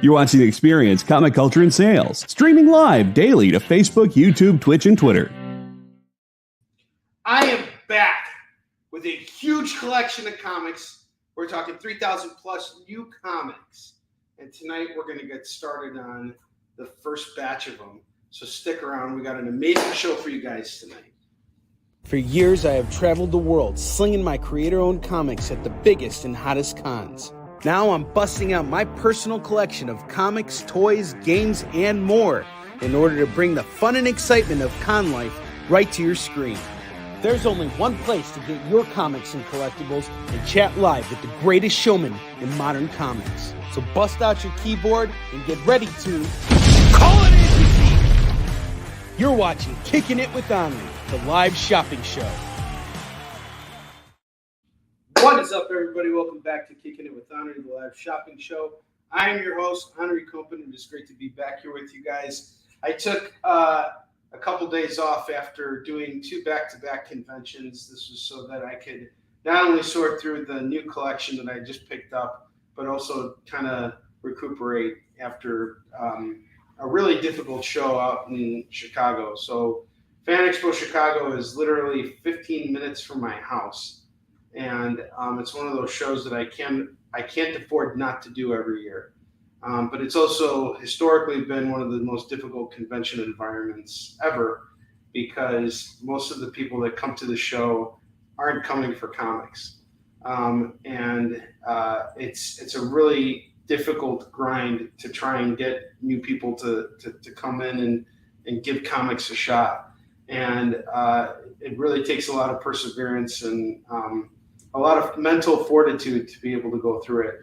You're watching The Experience, Comic Culture and Sales, streaming live daily to Facebook, YouTube, Twitch, and Twitter. I am back with a huge collection of comics. We're talking 3,000 plus new comics. And tonight we're going to get started on the first batch of them. So stick around. We got an amazing show for you guys tonight. For years, I have traveled the world slinging my creator-owned comics at the biggest and hottest cons. Now I'm busting out my personal collection of comics, toys, games, and more in order to bring the fun and excitement of con life right to your screen. There's only one place to get your comics and collectibles and chat live with the greatest showman in modern comics. So bust out your keyboard and get ready to call it in. You're watching Kickin It With Onrie, the live shopping show. What is up, everybody? Welcome back to Kickin It With Onrie, the live shopping show. I am your host, Onrie Copen. It is great to be back here with you guys. I took a couple days off after doing 2 back-to-back conventions. This was so that I could not only sort through the new collection that I just picked up, but also kind of recuperate after a really difficult show out in Chicago. So Fan Expo Chicago is literally 15 minutes from my house. And it's one of those shows that I can't afford not to do every year. But it's also historically been one of the most difficult convention environments ever, because most of the people that come to the show aren't coming for comics. It's a really difficult grind to try and get new people to come in and give comics a shot. And it really takes a lot of perseverance and a lot of mental fortitude to be able to go through it.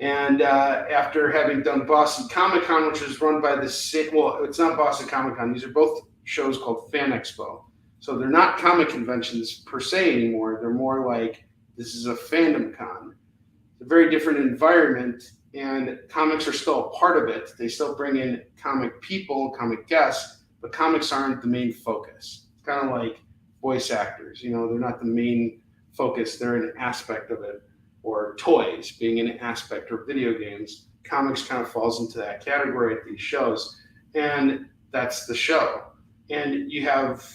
And after having done Boston Comic Con, which was run by the same, well, it's not Boston Comic Con. These are both shows called Fan Expo. So they're not comic conventions per se anymore. They're more like, this is a fandom con. It's a very different environment, and comics are still a part of it. They still bring in comic people, comic guests, but comics aren't the main focus. It's kind of like voice actors. You know, they're not the main focus. They're an aspect of it. Or toys being an aspect, or video games. Comics kind of falls into that category at these shows, and that's the show. And you have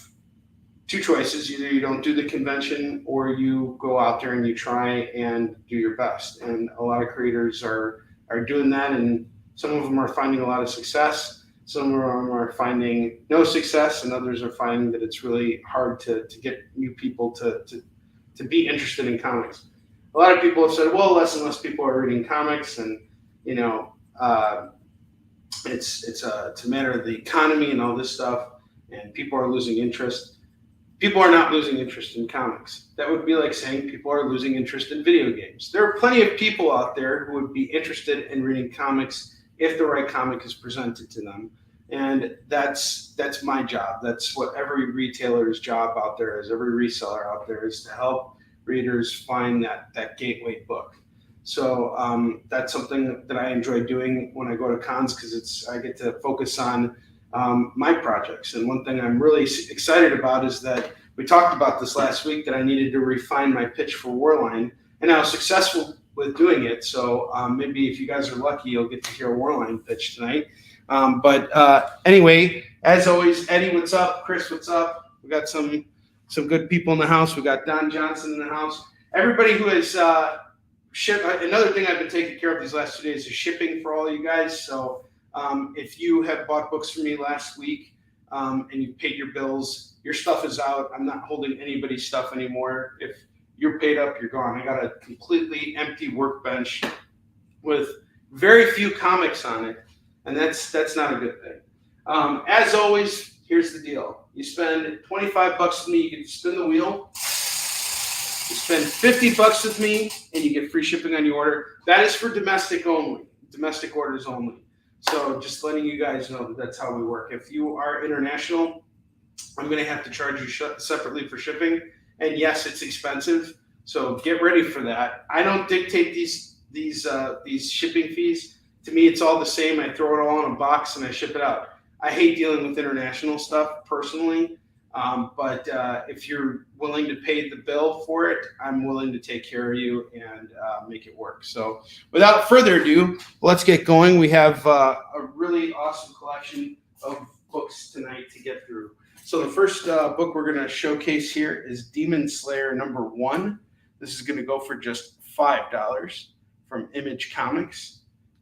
2 choices: either you don't do the convention, or you go out there and you try and do your best. And a lot of creators are doing that, and some of them are finding a lot of success. Some of them are finding no success, and others are finding that it's really hard to get new people to be interested in comics. A lot of people have said, well, less and less people are reading comics, and you know, it's a matter of the economy and all this stuff, and people are losing interest. People are not losing interest in comics. That would be like saying people are losing interest in video games. There are plenty of people out there who would be interested in reading comics if the right comic is presented to them, and that's my job. That's what every retailer's job out there is. Every reseller out there is to help readers find that gateway book. So that's something that I enjoy doing when I go to cons, because I get to focus on my projects. And one thing I'm really excited about is that we talked about this last week, that I needed to refine my pitch for Warline, and I was successful with doing it. So maybe if you guys are lucky, you'll get to hear a Warline pitch tonight. Anyway, as always, Eddie, what's up? Chris, what's up? We got some good people in the house. We got Don Johnson in the house. Everybody who has another thing I've been taking care of these last 2 days is shipping for all you guys. So if you have bought books from me last week and you paid your bills, your stuff is out. I'm not holding anybody's stuff anymore. If you're paid up, you're gone. I got a completely empty workbench with very few comics on it, and that's not a good thing. As always, here's the deal. You spend $25 with me, you get to spin the wheel. You spend $50 with me, and you get free shipping on your order. That is for domestic orders only. So just letting you guys know that that's how we work. If you are international, I'm going to have to charge you separately for shipping. And yes, it's expensive. So get ready for that. I don't dictate these shipping fees. To me, it's all the same. I throw it all in a box and I ship it out. I hate dealing with international stuff personally. But if you're willing to pay the bill for it, I'm willing to take care of you and make it work. So without further ado, let's get going. We have a really awesome collection of books tonight to get through. So the first book we're going to showcase here is Demon Slayer #1. This is going to go for just $5 from Image Comics.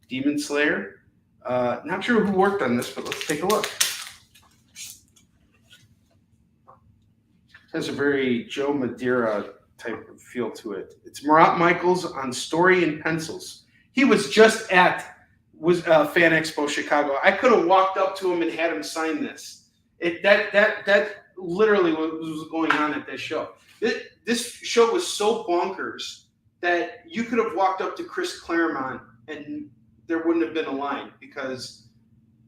Demon Slayer. Not sure who worked on this, but let's take a look. Has a very Joe Madeira type of feel to it. It's Marat Michaels on story and pencils. He was just at Fan Expo Chicago. I could have walked up to him and had him sign this. That literally was going on at this show. This show was so bonkers that you could have walked up to Chris Claremont and there wouldn't have been a line, because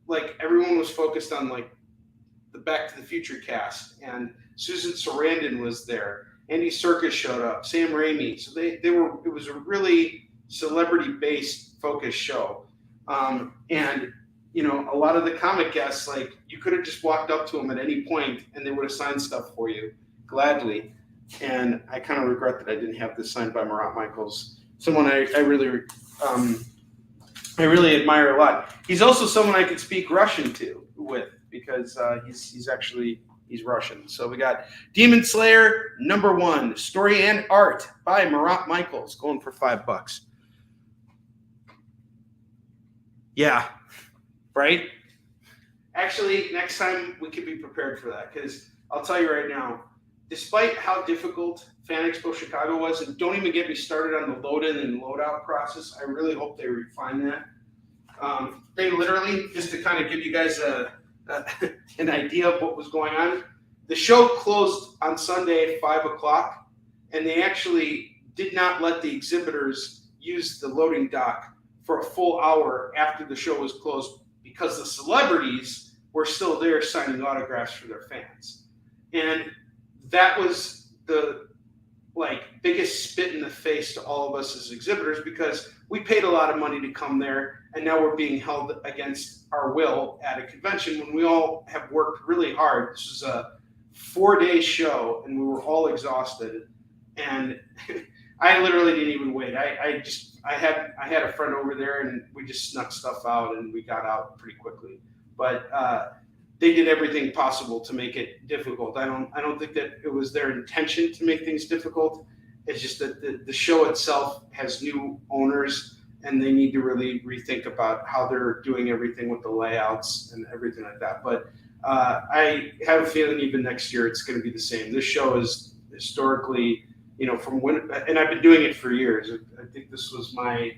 like everyone was focused on like the Back to the Future cast, and Susan Sarandon was there. Andy Serkis showed up, Sam Raimi. So it was a really celebrity-based focused show. And a lot of the comic guests, like you could have just walked up to them at any point and they would have signed stuff for you gladly. And I kind of regret that I didn't have this signed by Marat Michaels, someone I really admire a lot. He's also someone I could speak Russian with, because he's Russian. So we got Demon Slayer #1, story and art by Marat Michaels, going for $5. Yeah, right? Actually, next time we could be prepared for that, because I'll tell you right now, despite how difficult Fan Expo Chicago was, and don't even get me started on the load-in and load-out process, I really hope they refine that. They literally, just to kind of give you guys an idea of what was going on, the show closed on Sunday at 5 o'clock, and they actually did not let the exhibitors use the loading dock for a full hour after the show was closed, because the celebrities were still there signing autographs for their fans. And that was the biggest spit in the face to all of us as exhibitors, because we paid a lot of money to come there, and now we're being held against our will at a convention when we all have worked really hard. This was a 4-day show, and we were all exhausted. And I literally didn't even wait. I had a friend over there, and we just snuck stuff out, and we got out pretty quickly. But they did everything possible to make it difficult. I don't think that it was their intention to make things difficult. It's just that the show itself has new owners, and they need to really rethink about how they're doing everything with the layouts and everything like that. But I have a feeling even next year it's going to be the same. This show is historically, from when, and I've been doing it for years. I think this was my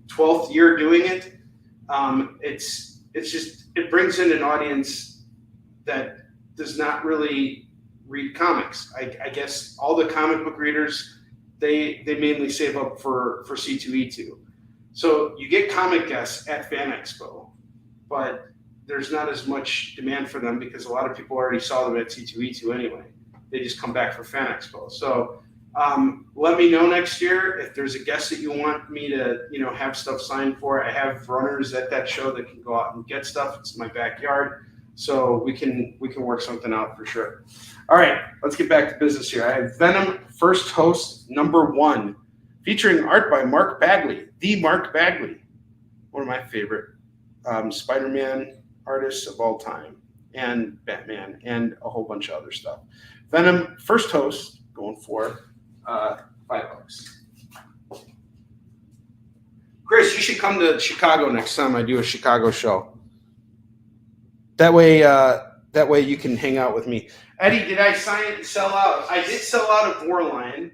12th year doing it. It brings in an audience that does not really read comics. I guess all the comic book readers, they mainly save up for C2E2. So you get comic guests at Fan Expo, but there's not as much demand for them because a lot of people already saw them at C2E2 anyway. They just come back for Fan Expo. So let me know next year if there's a guest that you want me to, have stuff signed for. I have runners at that show that can go out and get stuff. It's my backyard, so we can work something out for sure. All right, let's get back to business here. I have Venom First Host #1, featuring art by Mark Bagley, the Mark Bagley, one of my favorite Spider-Man artists of all time, and Batman, and a whole bunch of other stuff. Venom First Host, going for $5. Chris, you should come to Chicago next time I do a Chicago show. That way you can hang out with me. Eddie, did I sell out? I did sell out of Warline,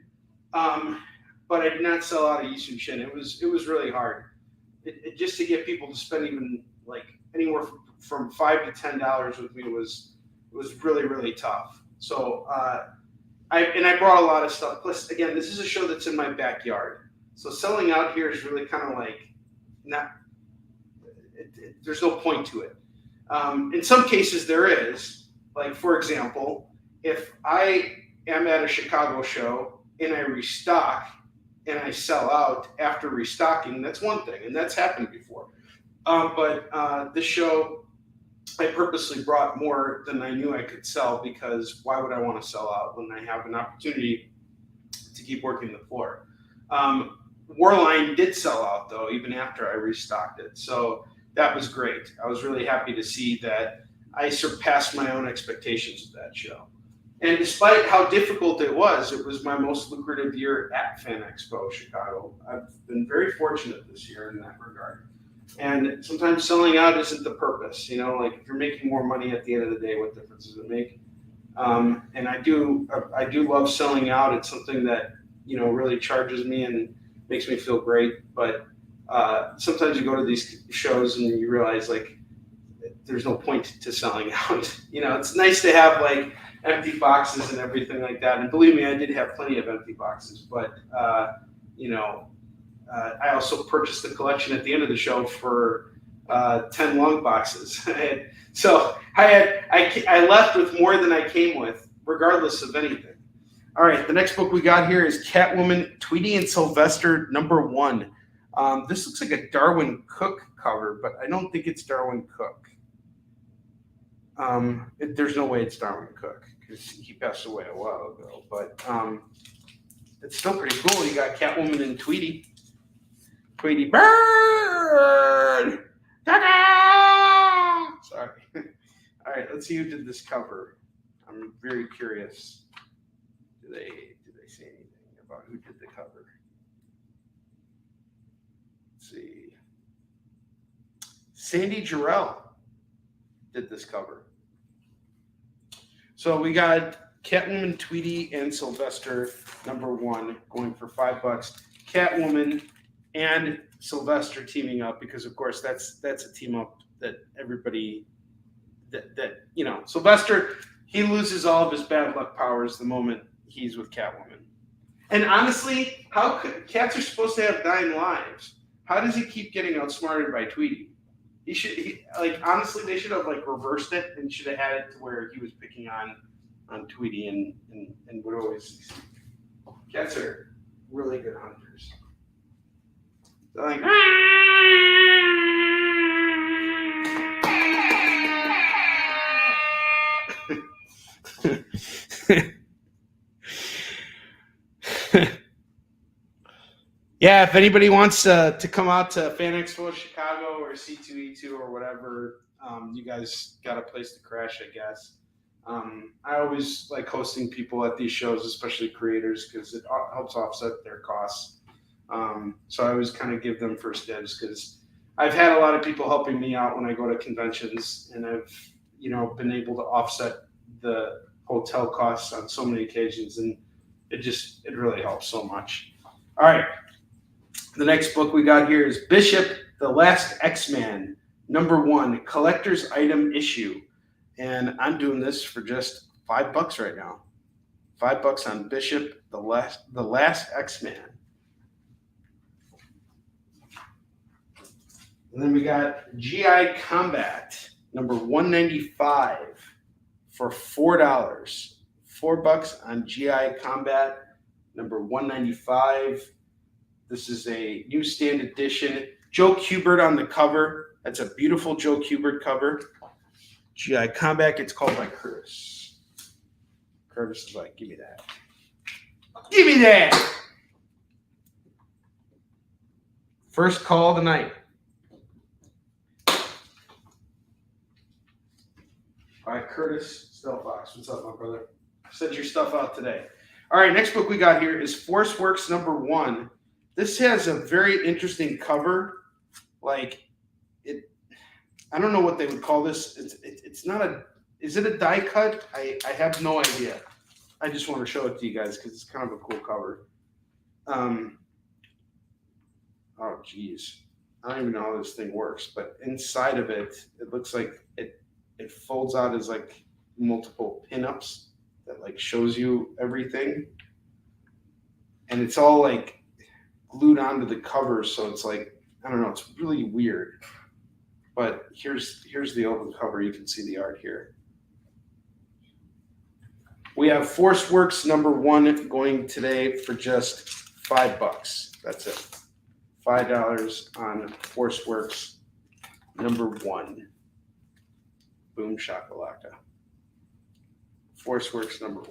but I did not sell out of Yisun Shin. It was really hard. Just to get people to spend even anywhere from $5 to $10 with me was really, really tough. So I brought a lot of stuff. Plus, again, this is a show that's in my backyard. So selling out here is really kind of there's no point to it. In some cases there is. Like, for example, if I am at a Chicago show and I restock and I sell out after restocking, that's one thing, and that's happened before. But this show, I purposely brought more than I knew I could sell, because why would I want to sell out when I have an opportunity to keep working the floor? Warline did sell out though, even after I restocked it. So that was great. I was really happy to see that I surpassed my own expectations of that show. And despite how difficult it was my most lucrative year at Fan Expo Chicago. I've been very fortunate this year in that regard. And sometimes selling out isn't the purpose, like if you're making more money at the end of the day, what difference does it make? And I do love selling out. It's something that, really charges me and makes me feel great. But sometimes you go to these shows and you realize like there's no point to selling out. It's nice to have like empty boxes and everything like that. And believe me, I did have plenty of empty boxes, but I also purchased the collection at the end of the show for 10 long boxes. So I left with more than I came with, regardless of anything. All right, the next book we got here is Catwoman, Tweety and Sylvester #1. This looks like a Darwin Cook cover, but I don't think it's Darwin Cook. There's no way it's Darwin Cook because he passed away a while ago. But it's still pretty cool. You got Catwoman and Tweety. Tweety bird. Ta-da! Sorry. All right, let's see who did this cover. I'm very curious. Did they say anything about who did the cover? Let's see. Sandy Jarrell did this cover. So we got Catwoman, Tweety, and Sylvester #1 going for $5. Catwoman and Sylvester teaming up, because of course that's a team up that everybody that Sylvester, he loses all of his bad luck powers the moment he's with Catwoman. And honestly, cats are supposed to have 9 lives? How does he keep getting outsmarted by Tweety? Honestly, they should have reversed it and should have had it to where he was picking on Tweety and would always succeed. Cats are really good hunters. They're like, yeah, if anybody wants to come out to Fan Expo Chicago or C2E2 or whatever, you guys got a place to crash, I guess. I always like hosting people at these shows, especially creators, because it helps offset their costs. So I always kind of give them first dibs, because I've had a lot of people helping me out when I go to conventions, and I've been able to offset the hotel costs on so many occasions, and it really helps so much. All right. The next book we got here is Bishop, The Last X-Man, #1, collector's item issue. And I'm doing this for just $5 right now. $5 on Bishop, The Last X-Man. And then we got GI Combat, #195 for $4. $4 on GI Combat, #195. This is a newsstand edition. Joe Kubert on the cover. That's a beautiful Joe Kubert cover. GI Combat gets called by Curtis. Curtis is like, give me that. Give me that! First call of the night. All right, Curtis Stelfox. What's up, my brother? Send your stuff out today. All right, next book we got here is Forceworks #1. This has a very interesting cover. I don't know what they would call this. It's not is it a die cut? I have no idea. I just want to show it to you guys because it's kind of a cool cover. Oh, geez. I don't even know how this thing works, but inside of it, it looks like it folds out as multiple pinups that shows you everything. And it's all glued onto the cover, so it's I don't know, it's really weird. But here's the open cover. You can see the art here. We have Forceworks #1 going today for just $5. That's it. $5 on Forceworks #1. Boom shakalaka. Force Works #1.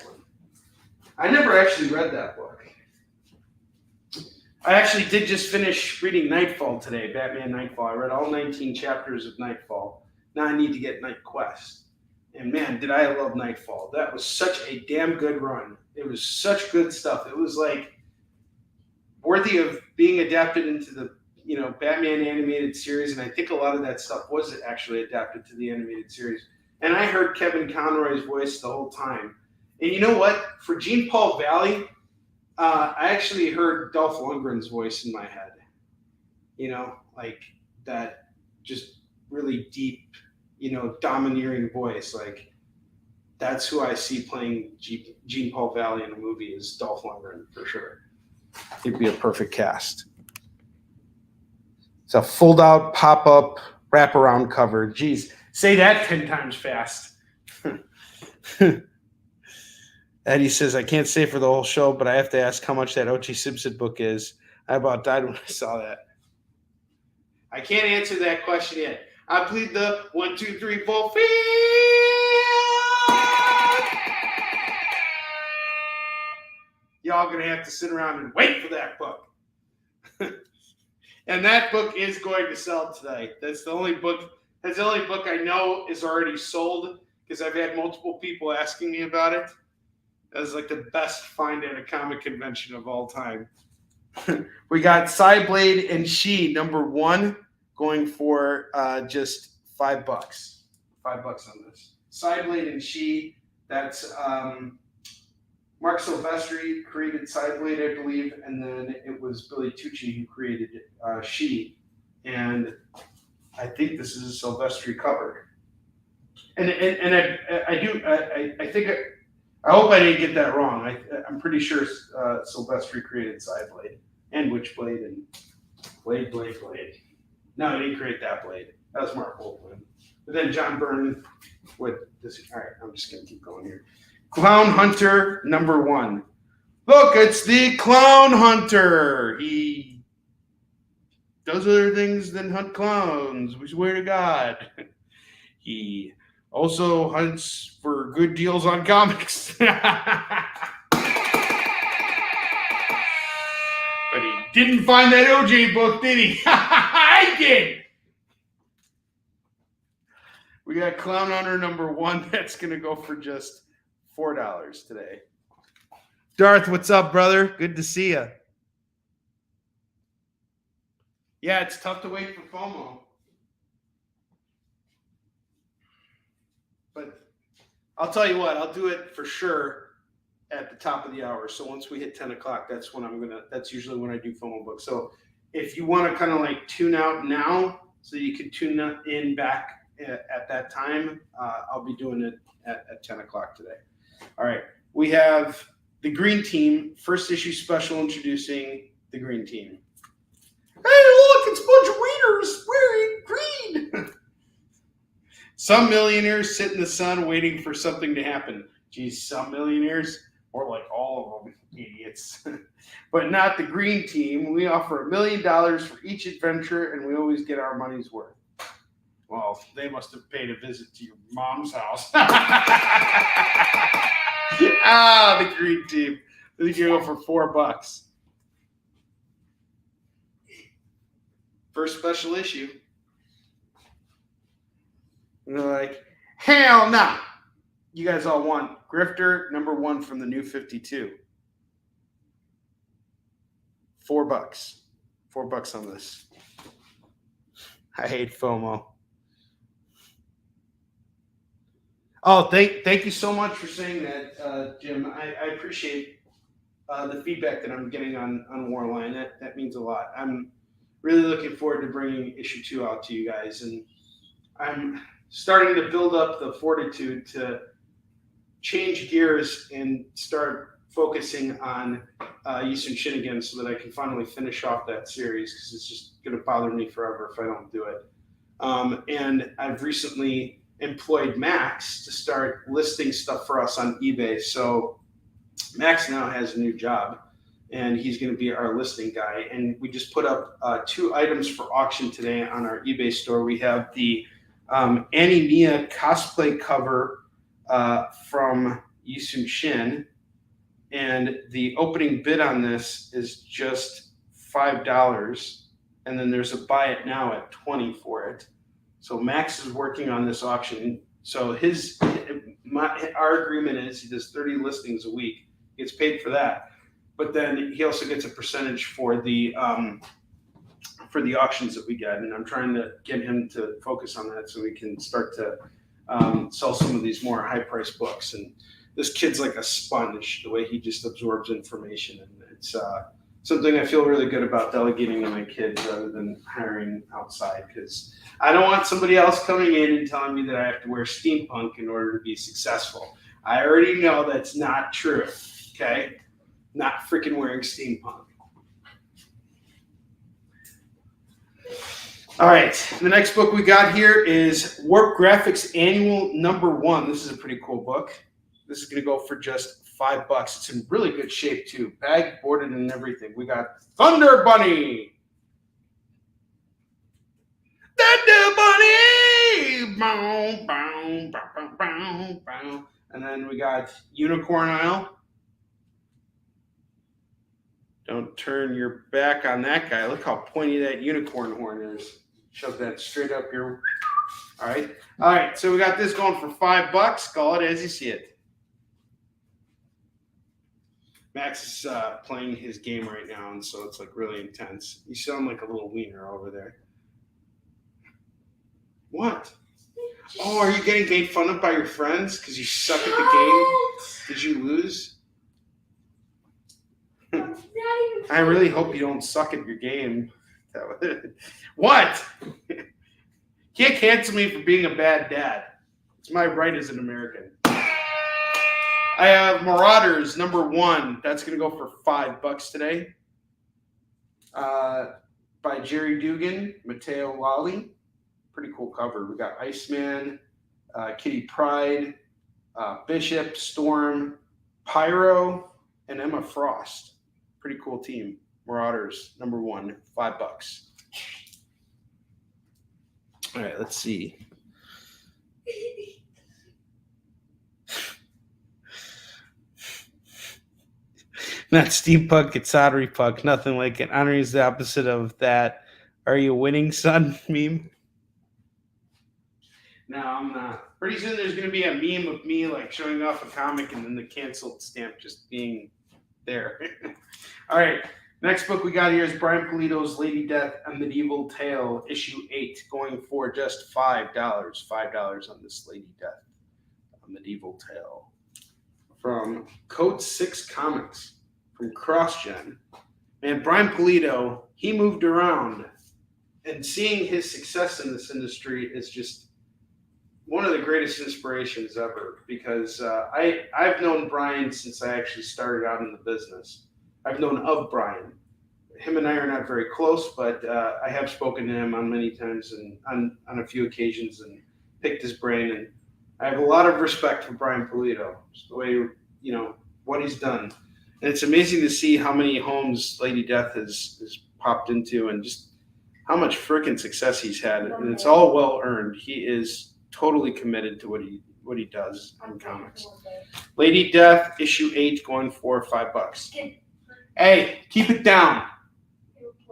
I never actually read that book. I actually did just finish reading Nightfall today, Batman Nightfall. I read all 19 chapters of Nightfall. Now I need to get Night Quest. And man, did I love Nightfall. That was such a damn good run. It was such good stuff. It was like worthy of being adapted into the Batman animated series, and I think a lot of that stuff was actually adapted to the animated series. And I heard Kevin Conroy's voice the whole time. And you know what? For Jean Paul Valley, I actually heard Dolph Lundgren's voice in my head. Like that just really deep, domineering voice. Like that's who I see playing Jean Paul Valley in a movie is Dolph Lundgren for sure. It'd be a perfect cast. It's a fold-out, pop-up, wraparound cover. Geez, say that 10 times fast. Eddie says, I can't say for the whole show, but I have to ask how much that O.J. Simpson book is. I about died when I saw that. I can't answer that question yet. I plead the 1, 2, 3, 4, 5. Y'all going to have to sit around and wait for that book. And that book is going to sell today. That's the only book I know is already sold because I've had multiple people asking me about it. That was like the best find at a comic convention of all time. We got Cyblade and She #1 going for just $5. $5 on this. Cyblade and She, that's Mark Silvestri created Cyblade, I believe, and then it was Billy Tucci who created She. And I think this is a Silvestri cover. And I hope I didn't get that wrong. I'm pretty sure Silvestri created Cyblade and Witchblade and Blade. No, he didn't create that blade. That was Mark Wolfman. But then John Byrne with this. All right, I'm just going to keep going here. Clown Hunter #1. Look, it's the Clown Hunter. He does other things than hunt clowns. We swear to God. He also hunts for good deals on comics. But he didn't find that OJ book, did he? I did. We got Clown Hunter #1. That's going to go for just $4 today. Darth, what's up, brother? Good to see you. Yeah, it's tough to wait for FOMO. But I'll tell you what, I'll do it for sure at the top of the hour. So once we hit 10 o'clock, that's usually when I do FOMO books. So if you want to kind of like tune out now so you can tune in back at that time, I'll be doing it at 10 o'clock today. All right. We have the Green Team, first issue special introducing the Green Team. Hey, look, it's a bunch of wieners wearing green. Some millionaires sit in the sun waiting for something to happen. Geez, some millionaires, or like all of them, idiots. But not the Green Team. We offer $1 million for each adventure, and we always get our money's worth. Well, they must have paid a visit to your mom's house. The Green Team. I think you go for $4. First special issue. And they're like, hell no. Nah. You guys all want Grifter #1 from the New 52. $4. $4 on this. I hate FOMO. Oh, thank you so much for saying that, Jim. I appreciate the feedback that I'm getting on Warline. That means a lot. I'm really looking forward to bringing issue 2 out to you guys, and I'm starting to build up the fortitude to change gears and start focusing on Eastern Shin again so that I can finally finish off that series because it's just going to bother me forever if I don't do it. And I've recently employed Max to start listing stuff for us on eBay. So Max now has a new job, and he's going to be our listing guy. And we just put up 2 items for auction today on our eBay store. We have the Annie Mia cosplay cover from Yisun Shin. And the opening bid on this is just $5. And then there's a buy it now at $20 for it. So Max is working on this auction. So our agreement is he does 30 listings a week. He gets paid for that. But then he also gets a percentage for the auctions that we get. And I'm trying to get him to focus on that so we can start to sell some of these more high-priced books. And this kid's like a sponge, the way he just absorbs information. And it's something I feel really good about delegating to my kids rather than hiring outside, because I don't want somebody else coming in and telling me that I have to wear steampunk in order to be successful. I already know that's not true, okay? Not freaking wearing steampunk. All right, the next book we got here is Warp Graphics Annual #1. This is a pretty cool book. This is going to go for just $5. It's in really good shape too. Bag, boarded, and everything. We got Thunder Bunny. Thunder Bunny. Bow, bow, bow, bow, bow. And then we got Unicorn Isle. Don't turn your back on that guy. Look how pointy that unicorn horn is. Shove that straight up your. All right. All right. So we got this going for $5. Call it as you see it. Max is playing his game right now, and so it's like really intense. You sound like a little wiener over there. What? Oh, are you getting made fun of by your friends because you suck at the game? Did you lose? I really hope you don't suck at your game. What? Can't cancel me for being a bad dad. It's my right as an American. I have Marauders #1. That's going to go for $5 today. By Jerry Dugan, Matteo Lally. Pretty cool cover. We got Iceman, Kitty Pryde, Bishop, Storm, Pyro, and Emma Frost. Pretty cool team. Marauders #1, $5. All right, let's see. Not steampunk, it's Onrie punk. Nothing like it. Onrie is the opposite of that "Are you winning, son?" meme. No, I'm not. Pretty soon there's going to be a meme of me like showing off a comic and then the canceled stamp just being there. All right. Next book we got here is Brian Pulido's Lady Death, A Medieval Tale, issue 8, going for just $5. $5 on this Lady Death, A Medieval Tale. From Code 6 Comics, from CrossGen. Man, Brian Pulido, he moved around. And seeing his success in this industry is just one of the greatest inspirations ever, because I've known Brian since I actually started out in the business. I've known of Brian. Him and I are not very close, but I have spoken to him on many times and on a few occasions and picked his brain. And I have a lot of respect for Brian Pulido, just the way, what he's done. And it's amazing to see how many homes Lady Death has popped into and just how much freaking success he's had. And it's all well earned. He is totally committed to what he does in comics. Lady Death, issue 8, going for $5. Hey, keep it down.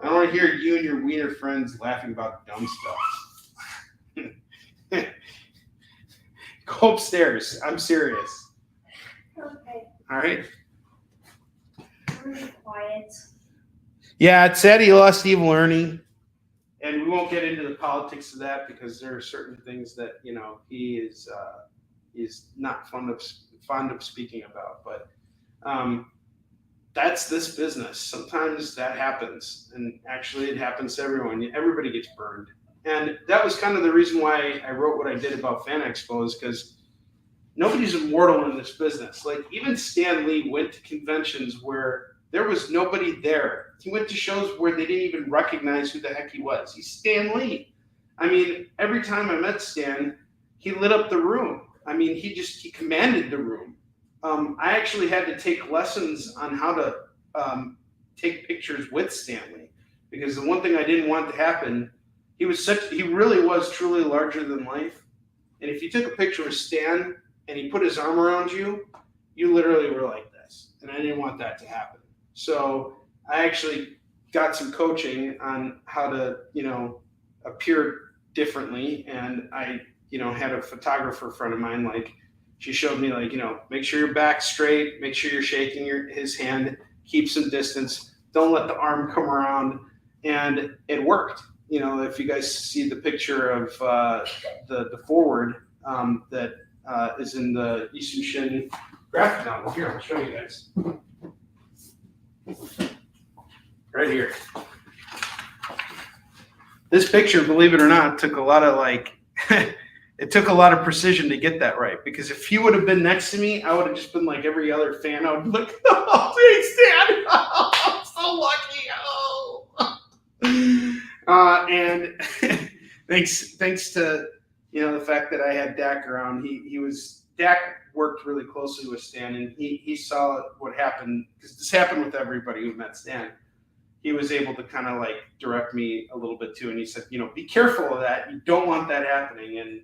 I don't want to hear you and your wiener friends laughing about dumb stuff. Go upstairs. I'm serious. Okay. All right. I'm really quiet. Yeah, it's sad he lost Evil Ernie. And we won't get into the politics of that because there are certain things that, he is not fond of speaking about. But that's this business. Sometimes that happens. And actually it happens to everyone. Everybody gets burned. And that was kind of the reason why I wrote what I did about Fan Expos, because nobody's immortal in this business. Like, even Stan Lee went to conventions where there was nobody there. He went to shows where they didn't even recognize who the heck he was. He's Stan Lee. I mean, every time I met Stan, he lit up the room. I mean, he commanded the room. I actually had to take lessons on how to take pictures with Stan Lee, because the one thing I didn't want to happen, he really was truly larger than life. And if you took a picture of Stan and he put his arm around you, you literally were like this. And I didn't want that to happen. So I actually got some coaching on how to, appear differently. And I, had a photographer friend of mine, like, she showed me, like, make sure your back's straight, make sure you're shaking his hand, keep some distance, don't let the arm come around. And it worked. If you guys see the picture of the forward that is in the Eastern Shin graphic novel. Here, I'll show you guys. Right here. This picture, believe it or not, took a lot of it took a lot of precision to get that right. Because if he would have been next to me, I would have just been like every other fan. I would be like, oh, thanks, Dad. Oh, I'm so lucky. Oh. And thanks to the fact that I had Dak around, Dak worked really closely with Stan, and he saw what happened, because this happened with everybody who met Stan. He was able to kind of direct me a little bit too, and he said, be careful of that. You don't want that happening, and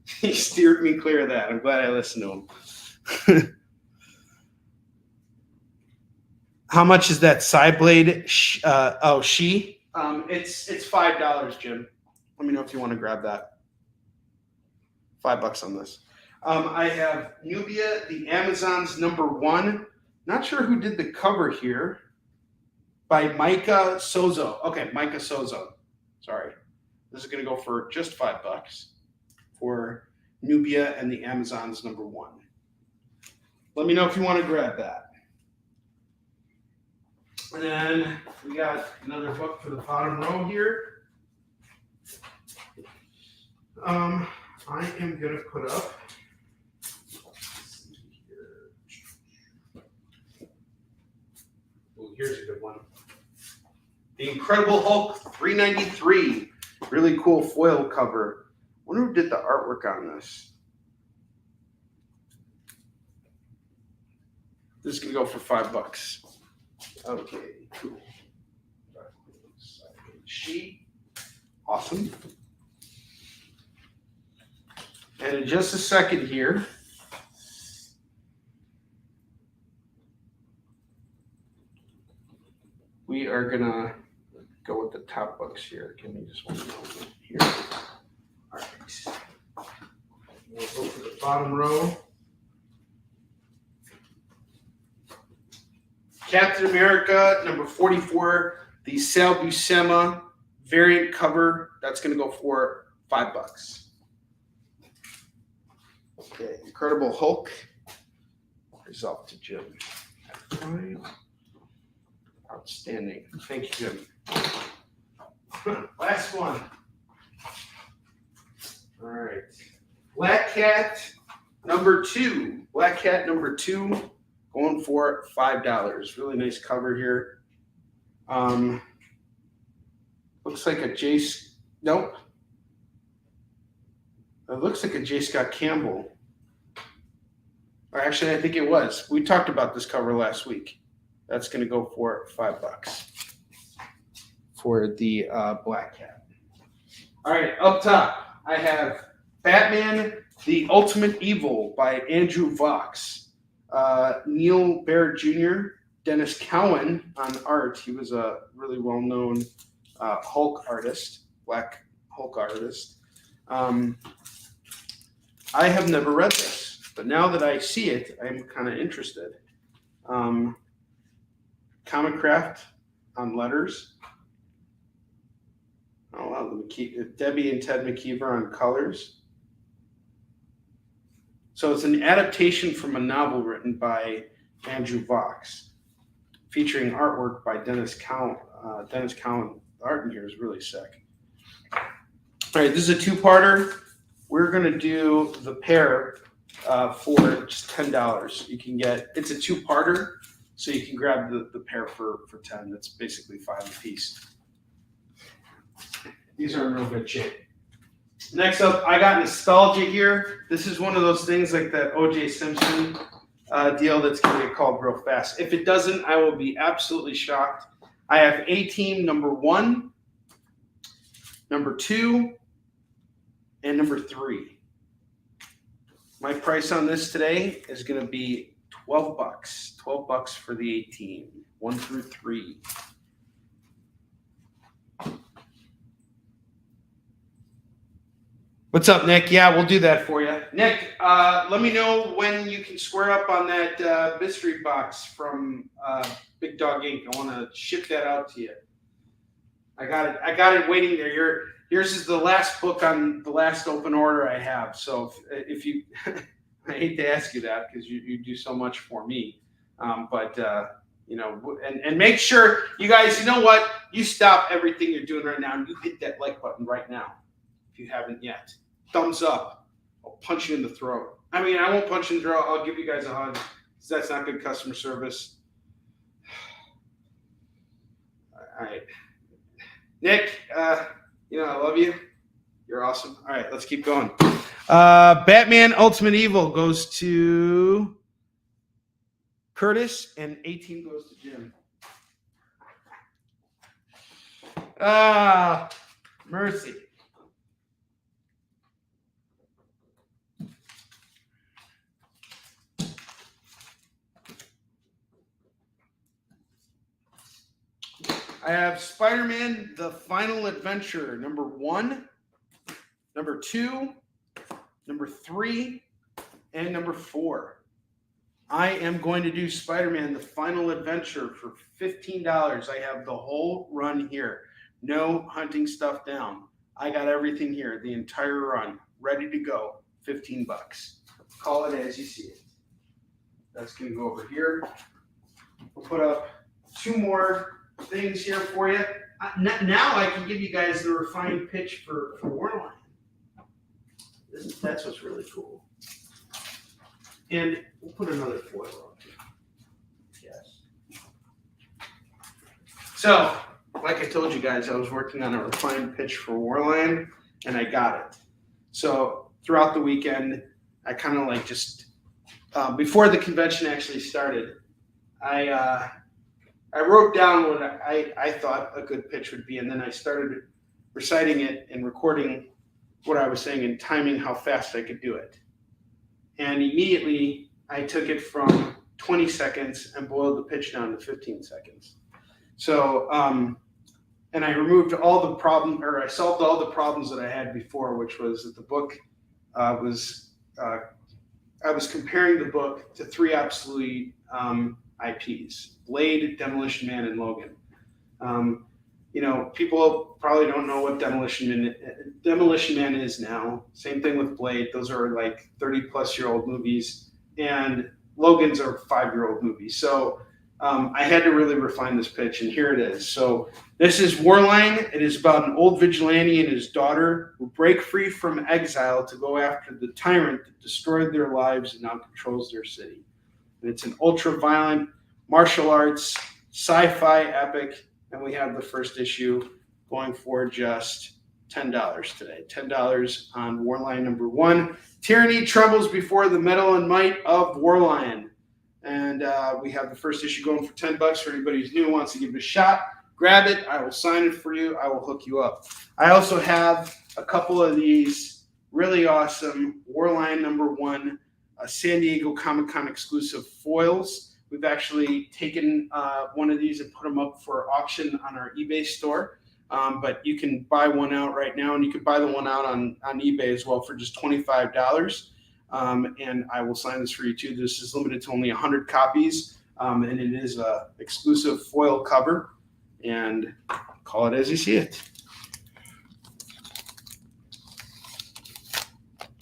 he steered me clear of that. I'm glad I listened to him. How much is that side blade? It's $5, Jim. Let me know if you want to grab that. $5 on this. I have Nubia, the Amazon's #1. Not sure who did the cover here. By Micah Sozo. Okay, Micah Sozo. Sorry. This is going to go for just $5 for Nubia and the Amazon's #1. Let me know if you want to grab that. And then we got another book for the bottom row here. I am going to put up. Oh, here's a good one. The Incredible Hulk 393. Really cool foil cover. I wonder who did the artwork on this. This is going to go for $5. Okay, cool. Sheet. Awesome. And in just a second here, we are going to go with the top books here. Give me just one moment here. All right. We'll go for the bottom row. Captain America, #44, the Sal Buscema variant cover. That's going to go for $5. Okay, Incredible Hulk. Here's off to Jim. Outstanding. Thank you, Jim. Last one. All right. Black Cat #2. Black Cat #2. Going for $5. Really nice cover here. Looks like a Jace. Nope. It looks like a J. Scott Campbell. Or actually, I think it was. We talked about this cover last week. That's going to go for $5 for the Black Cat. All right, up top, I have Batman: The Ultimate Evil by Andrew Vox. Neil Baird Jr., Dennis Cowan on art. He was a really well-known Hulk artist, Black Hulk artist. I have never read this, but now that I see it, I'm kind of interested. Comic Craft on letters. Oh, wow. Debbie and Ted McKeever on colors. So it's an adaptation from a novel written by Andrew Vox, featuring artwork by Dennis Cowan. Dennis Cowan. The art in here is really sick. All right, this is a two-parter. We're going to do the pair for just $10. You can get, it's a two-parter, so you can grab the pair for $10. That's basically $5 a piece. These are in real good shape. Next up, I got nostalgia here. This is one of those things like that O.J. Simpson deal that's going to get called real fast. If it doesn't, I will be absolutely shocked. I have A-Team #1. number 2, and number 3. My price on this today is going to be $12. $12 for the 18, 1 through 3. What's up, Nick? Yeah, we'll do that for you. Nick, let me know when you can square up on that mystery box from Big Dog Inc. I want to ship that out to you. I got it waiting there. Yours is the last book on the last open order I have. So if you, I hate to ask you that because you do so much for me. But and make sure you guys, you know what? You stop everything you're doing right now and you hit that like button right now. If you haven't yet, thumbs up. I'll punch you in the throat. I mean, I won't punch you in the throat. I'll give you guys a hug because that's not good customer service. All right, Nick. I love you. You're awesome. All right, let's keep going. Batman Ultimate Evil goes to Curtis, and 18 goes to Jim. Mercy. I have Spider-Man: The Final Adventure, number 1, number 2, number 3, and number 4. I am going to do Spider-Man: The Final Adventure for $15. I have the whole run here. No hunting stuff down. I got everything here, the entire run, ready to go. $15. Call it as you see it. That's going to go over here. We'll put up 2 more things here for you. Now I can give you guys the refined pitch for Warline. That's what's really cool. And we'll put another foil on here. Yes. So, like I told you guys, I was working on a refined pitch for Warline, and I got it. So throughout the weekend, I kind of like just before the convention actually started, I wrote down what I thought a good pitch would be, and then I started reciting it and recording what I was saying and timing how fast I could do it. And immediately I took it from 20 seconds and boiled the pitch down to 15 seconds. So, and I removed all the problem, or I solved all the problems that I had before, which was that the book I was comparing the book to 3 obsolete IPs: Blade, Demolition Man, and Logan. People probably don't know what Demolition Man is now. Same thing with Blade. Those are like 30-plus-year-old movies, and Logan's are 5-year-old movies. So I had to really refine this pitch, and here it is. So this is Warline. It is about an old vigilante and his daughter who break free from exile to go after the tyrant that destroyed their lives and now controls their city. And it's an ultra-violent martial arts sci-fi epic, and we have the first issue going for just $10 today. $10 on Warline number 1. Tyranny trembles before the metal and might of Warline. And we have the first issue going for $10 for anybody who's new and wants to give it a shot. Grab it. I will sign it for you. I will hook you up. I also have a couple of these really awesome Warline number 1 San Diego Comic-Con exclusive foils. We've actually taken one of these and put them up for auction on our eBay store. But you can buy one out right now, and you can buy the one out on eBay as well for just $25. And I will sign this for you too. This is limited to only 100 copies, and it is a exclusive foil cover. And call it as you see it.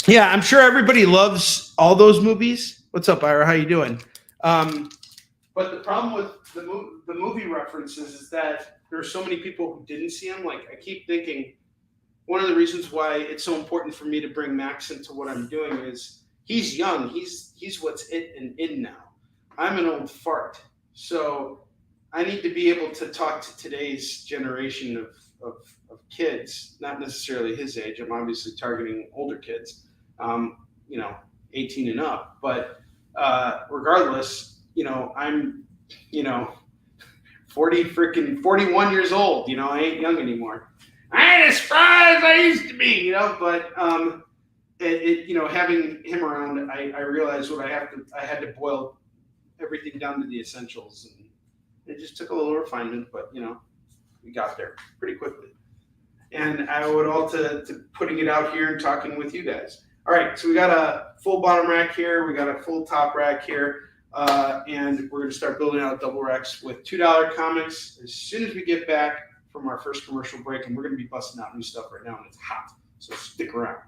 Yeah, I'm sure everybody loves all those movies. What's up, Ira? How you doing? But the problem with the movie references is that there are so many people who didn't see them. Like, I keep thinking one of the reasons why it's so important for me to bring Max into what I'm doing is he's young. He's what's it and in now. I'm an old fart. So I need to be able to talk to today's generation of kids, not necessarily his age. I'm obviously targeting older kids, 18 and up. But regardless, I'm, 41 years old. I ain't young anymore. I ain't as spry as I used to be, but having him around, I realized I had to boil everything down to the essentials, and it just took a little refinement, but we got there pretty quickly. And I owe it all to putting it out here and talking with you guys. All right, so we got a full bottom rack here, we got a full top rack here, and we're going to start building out double racks with $2 comics as soon as we get back from our first commercial break, and we're going to be busting out new stuff right now, and it's hot, so stick around.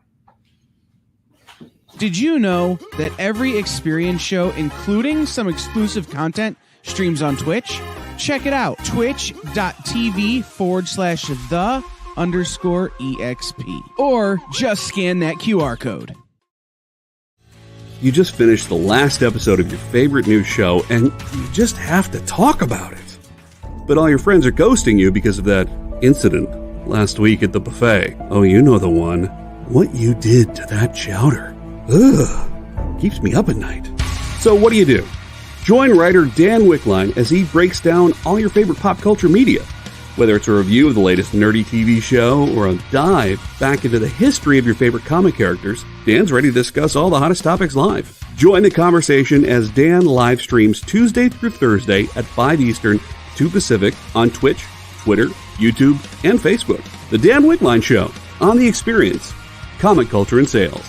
Did you know that every experience show, including some exclusive content, streams on Twitch? Check it out, twitch.tv/the_EXP. Or just scan that QR code. You just finished the last episode of your favorite new show, and you just have to talk about it. But all your friends are ghosting you because of that incident last week at the buffet. Oh, you know the one. What you did to that chowder. Ugh. Keeps me up at night. So what do? Join writer Dan Wickline as he breaks down all your favorite pop culture media. Whether it's a review of the latest nerdy TV show or a dive back into the history of your favorite comic characters, Dan's ready to discuss all the hottest topics live. Join the conversation as Dan live streams Tuesday through Thursday at 5 Eastern, 2 Pacific on Twitch, Twitter, YouTube, and Facebook. The Dan Wickline Show on The Experience, Comic Culture and Sales.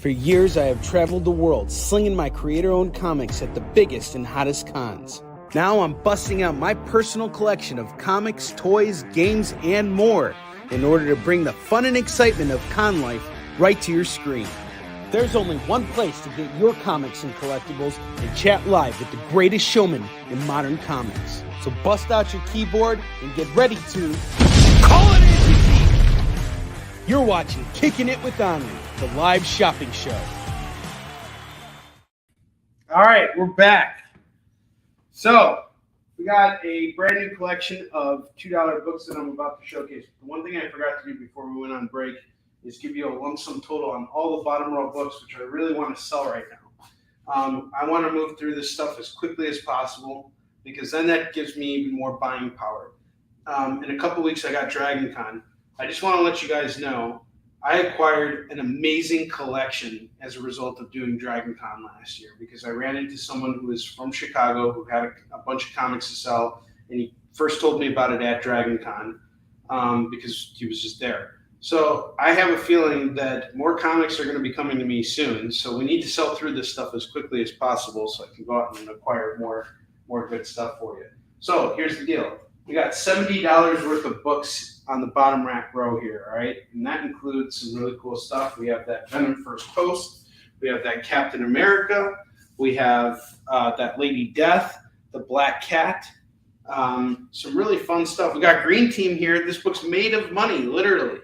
For years, I have traveled the world slinging my creator-owned comics at the biggest and hottest cons. Now I'm busting out my personal collection of comics, toys, games, and more in order to bring the fun and excitement of con life right to your screen. There's only one place to get your comics and collectibles and chat live with the greatest showman in modern comics. So bust out your keyboard and get ready to call it in! You're watching Kickin It With Onrie, the live shopping show. All right, we're back. So we got a brand new collection of $2 books that I'm about to showcase. The one thing I forgot to do before we went on break is give you a lump sum total on all the bottom row books, which I really want to sell right now. I want to move through this stuff as quickly as possible because then that gives me even more buying power. In a couple weeks, I got Dragon Con. I just want to let you guys know I acquired an amazing collection as a result of doing Dragon Con last year because I ran into someone who is from Chicago who had a bunch of comics to sell, and he first told me about it at Dragon Con because he was just there. So I have a feeling that more comics are going to be coming to me soon, so we need to sell through this stuff as quickly as possible so I can go out and acquire more good stuff for you. So here's the deal. We got $70 worth of books on the bottom rack row here, all right? And that includes some really cool stuff. We have that Venom First Post. We have that Captain America. We have that Lady Death, the Black Cat. Some really fun stuff. We got Green Team here. This book's made of money, literally,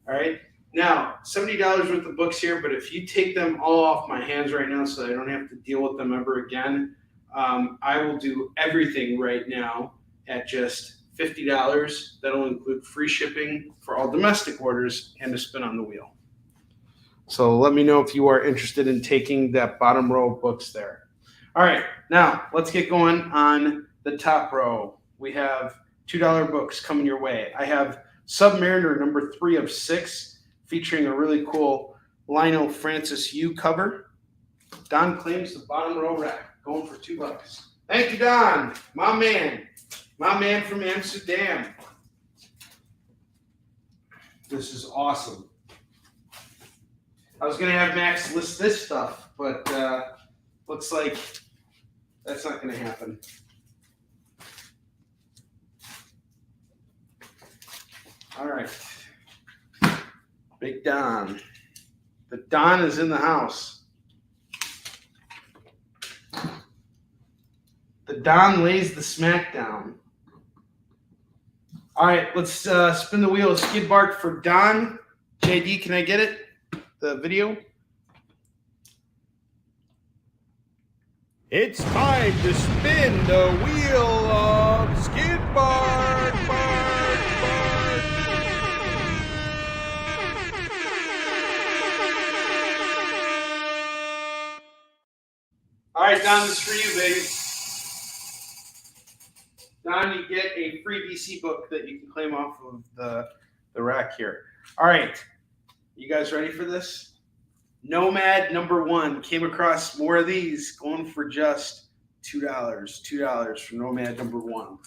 all right? Now, $70 worth of books here, but if you take them all off my hands right now so I don't have to deal with them ever again, I will do everything right now at just $50. That'll include free shipping for all domestic orders and a spin on the wheel. So let me know if you are interested in taking that bottom row of books there. All right, now let's get going on the top row. We have $2 books coming your way. I have Submariner number 3 of 6, featuring a really cool Lionel Francis Yu cover. Don claims the bottom row rack, going for $2. Thank you, Don. My man from Amsterdam. This is awesome. I was going to have Max list this stuff, but looks like that's not going to happen. All right. Big Don. The Don is in the house. The Don lays the smackdown. All right, let's spin the wheel of skid bark for Don. JD, can I get it? The video? It's time to spin the wheel of skid bark, bark, bark. All right, Don, this is for you, baby. Don, you get a free DC book that you can claim off of the rack here. All right, you guys ready for this? Nomad #1. Came across more of these, going for just $2. $2 for Nomad #1.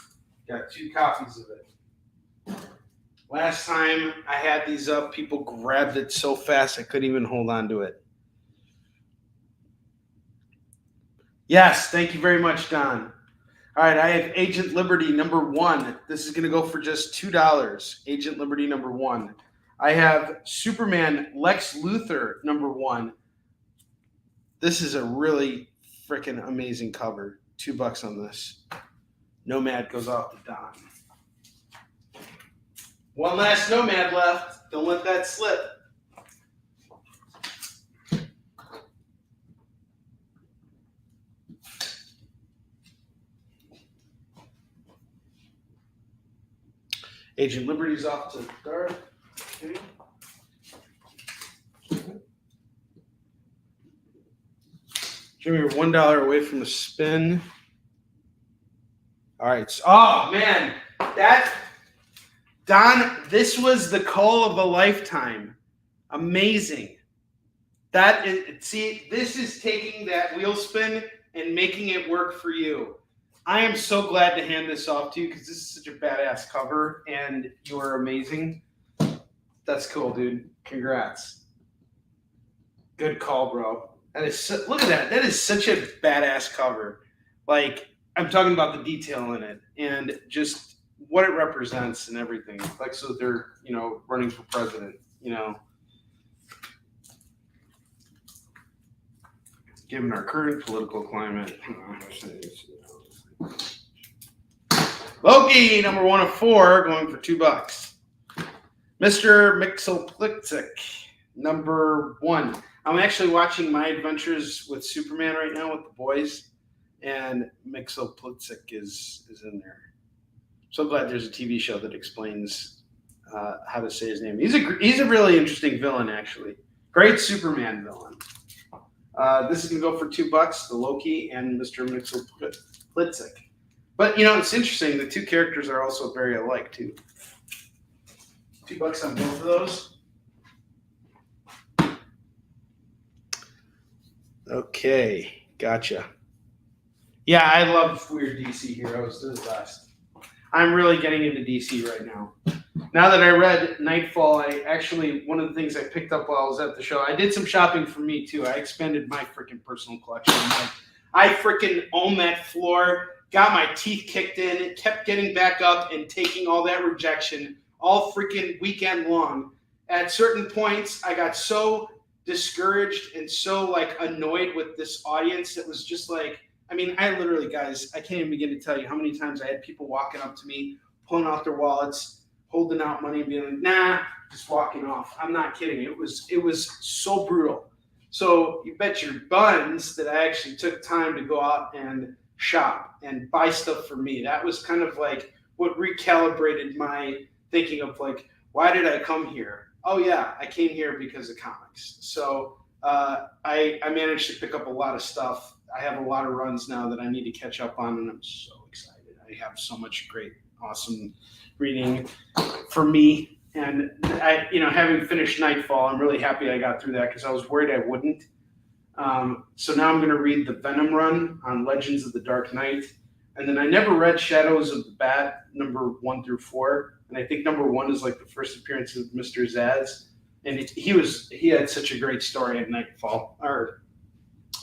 Got 2 copies of it. Last time I had these up, people grabbed it so fast I couldn't even hold on to it. Yes, thank you very much, Don. All right, I have Agent Liberty #1. This is going to go for just $2. Agent Liberty #1. I have Superman Lex Luthor #1. This is a really freaking amazing cover. $2 on this. Nomad goes off to Don. One last Nomad left. Don't let that slip. Agent Liberty's off to guard. Okay. Jimmy, you're $1 away from the spin. All right. Oh man, Don, this was the call of a lifetime. Amazing. This is taking that wheel spin and making it work for you. I am so glad to hand this off to you because this is such a badass cover and you are amazing. That's cool, dude. Congrats. Good call, bro. Look at that. That is such a badass cover. Like, I'm talking about the detail in it and just what it represents and everything. Like, so they're, running for president, Given our current political climate. Loki, #1 of 4, going for $2. Mr. Mixoplitzik, #1. I'm actually watching My Adventures with Superman right now with the boys, and Mixoplitzik is in there. So glad there's a TV show that explains how to say his name. He's a really interesting villain, actually. Great Superman villain. This is going to go for $2, the Loki and Mr. Mixoplitzik. But, it's interesting. The 2 characters are also very alike, too. $2 on both of those. Okay, gotcha. Yeah, I love weird DC heroes. They're the best. I'm really getting into DC right now. Now that I read Nightfall, one of the things I picked up while I was at the show, I did some shopping for me, too. I expanded my freaking personal collection. I freaking own that floor. Got my teeth kicked in, kept getting back up and taking all that rejection all freaking weekend long. At certain points, I got so discouraged and so annoyed with this audience. It was just I literally, guys, I can't even begin to tell you how many times I had people walking up to me, pulling out their wallets, holding out money and being like, nah, just walking off. I'm not kidding. It was so brutal. So you bet your buns that I actually took time to go out and shop and buy stuff for me. That was kind of what recalibrated my thinking of why did I come here? Oh yeah, I came here because of comics. So I managed to pick up a lot of stuff. I have a lot of runs now that I need to catch up on, and I'm so excited. I have so much great, awesome reading for me. And I, having finished Nightfall, I'm really happy I got through that because I was worried I wouldn't. So now I'm going to read the Venom run on Legends of the Dark Knight. And then I never read Shadows of the Bat, number 1 through 4. And I think number 1 is like the first appearance of Mr. Zaz. And he had such a great story at Nightfall.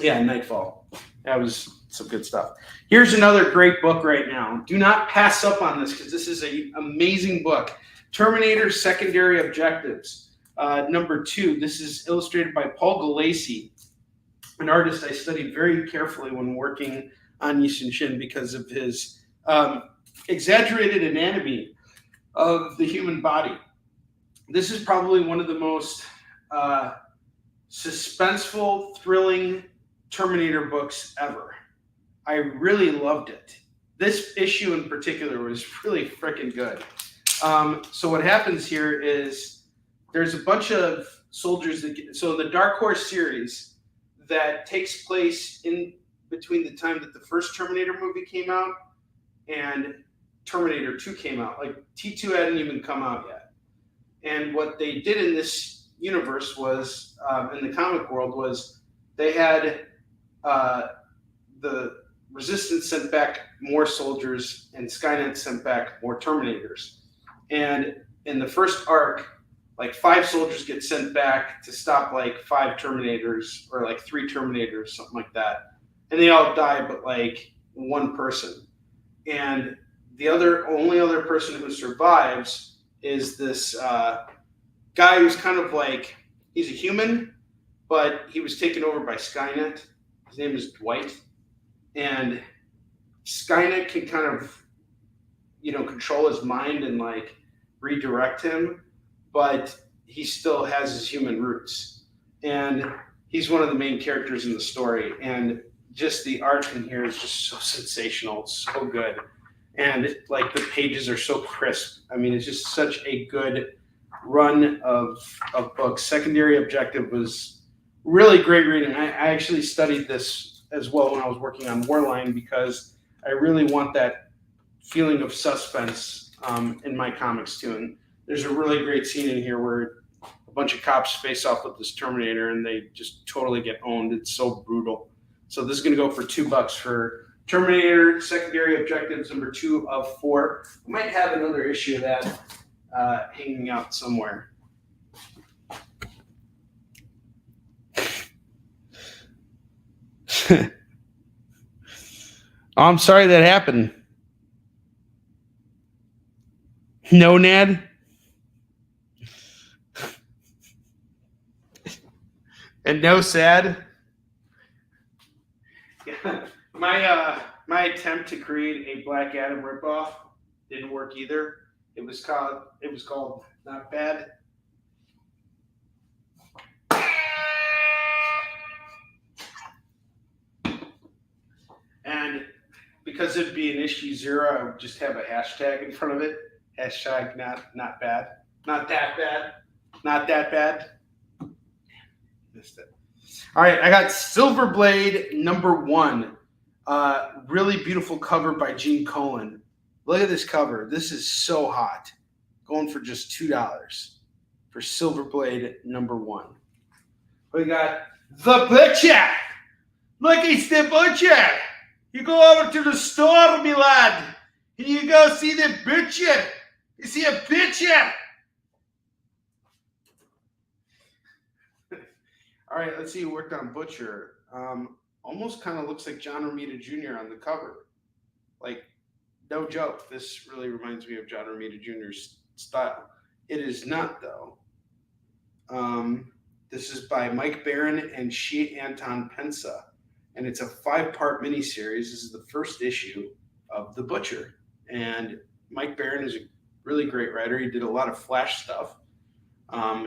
Nightfall. That was some good stuff. Here's another great book right now. Do not pass up on this because this is an amazing book. Terminator Secondary Objectives, number 2. This is illustrated by Paul Galassi, an artist I studied very carefully when working on Yi Shin because of his exaggerated anatomy of the human body. This is probably one of the most suspenseful, thrilling Terminator books ever. I really loved it. This issue in particular was really freaking good. So what happens here is there's a bunch of soldiers so the Dark Horse series that takes place in between the time that the first Terminator movie came out and Terminator 2 came out. Like T2 hadn't even come out yet. And what they did in this universe was, in the comic world, was they had the Resistance sent back more soldiers and Skynet sent back more Terminators. And in the first arc, like 5 soldiers get sent back to stop like 5 Terminators or like 3 Terminators, something like that. And they all die but like 1 person. And the only other person who survives is this guy who's kind of like, he's a human, but he was taken over by Skynet. His name is Dwight. And Skynet can kind of, control his mind and like redirect him, but he still has his human roots. And he's one of the main characters in the story. And just the art in here is just so sensational. It's so good. And like the pages are so crisp. I mean, it's just such a good run of books. Secondary Objective was really great reading. I actually studied this as well when I was working on Warline because I really want that feeling of suspense in my comics too. And there's a really great scene in here where a bunch of cops face off with this Terminator and they just totally get owned. It's so brutal. So this is going to go for $2 for Terminator Secondary Objectives number 2 of 4. I might have another issue of that hanging out somewhere. Oh, I'm sorry that happened. No, Nad? And no sad? Yeah. My attempt to create a Black Adam ripoff didn't work either. It was called Not Bad. And because it'd be an issue 0, I would just have a hashtag in front of it. Hashtag not bad. Not that bad. Not that bad. Missed it. All right, I got Silver Blade number 1. Really beautiful cover by Gene Colan. Look at this cover. This is so hot. Going for just $2 for Silver Blade number 1. We got The Butcher. Look, it's The Butcher. You go over to the store, me lad, and you go see the butcher. You see a picture. All right, let's see who worked on Butcher. Almost kind of looks like John Romita Jr. on the cover. Like, no joke. This really reminds me of John Romita Jr.'s style. It is not, though. This is by Mike Barron and Shi Anton Pensa. And it's a 5-part miniseries. This is the first issue of The Butcher. And Mike Barron is a really great writer. He did a lot of Flash stuff.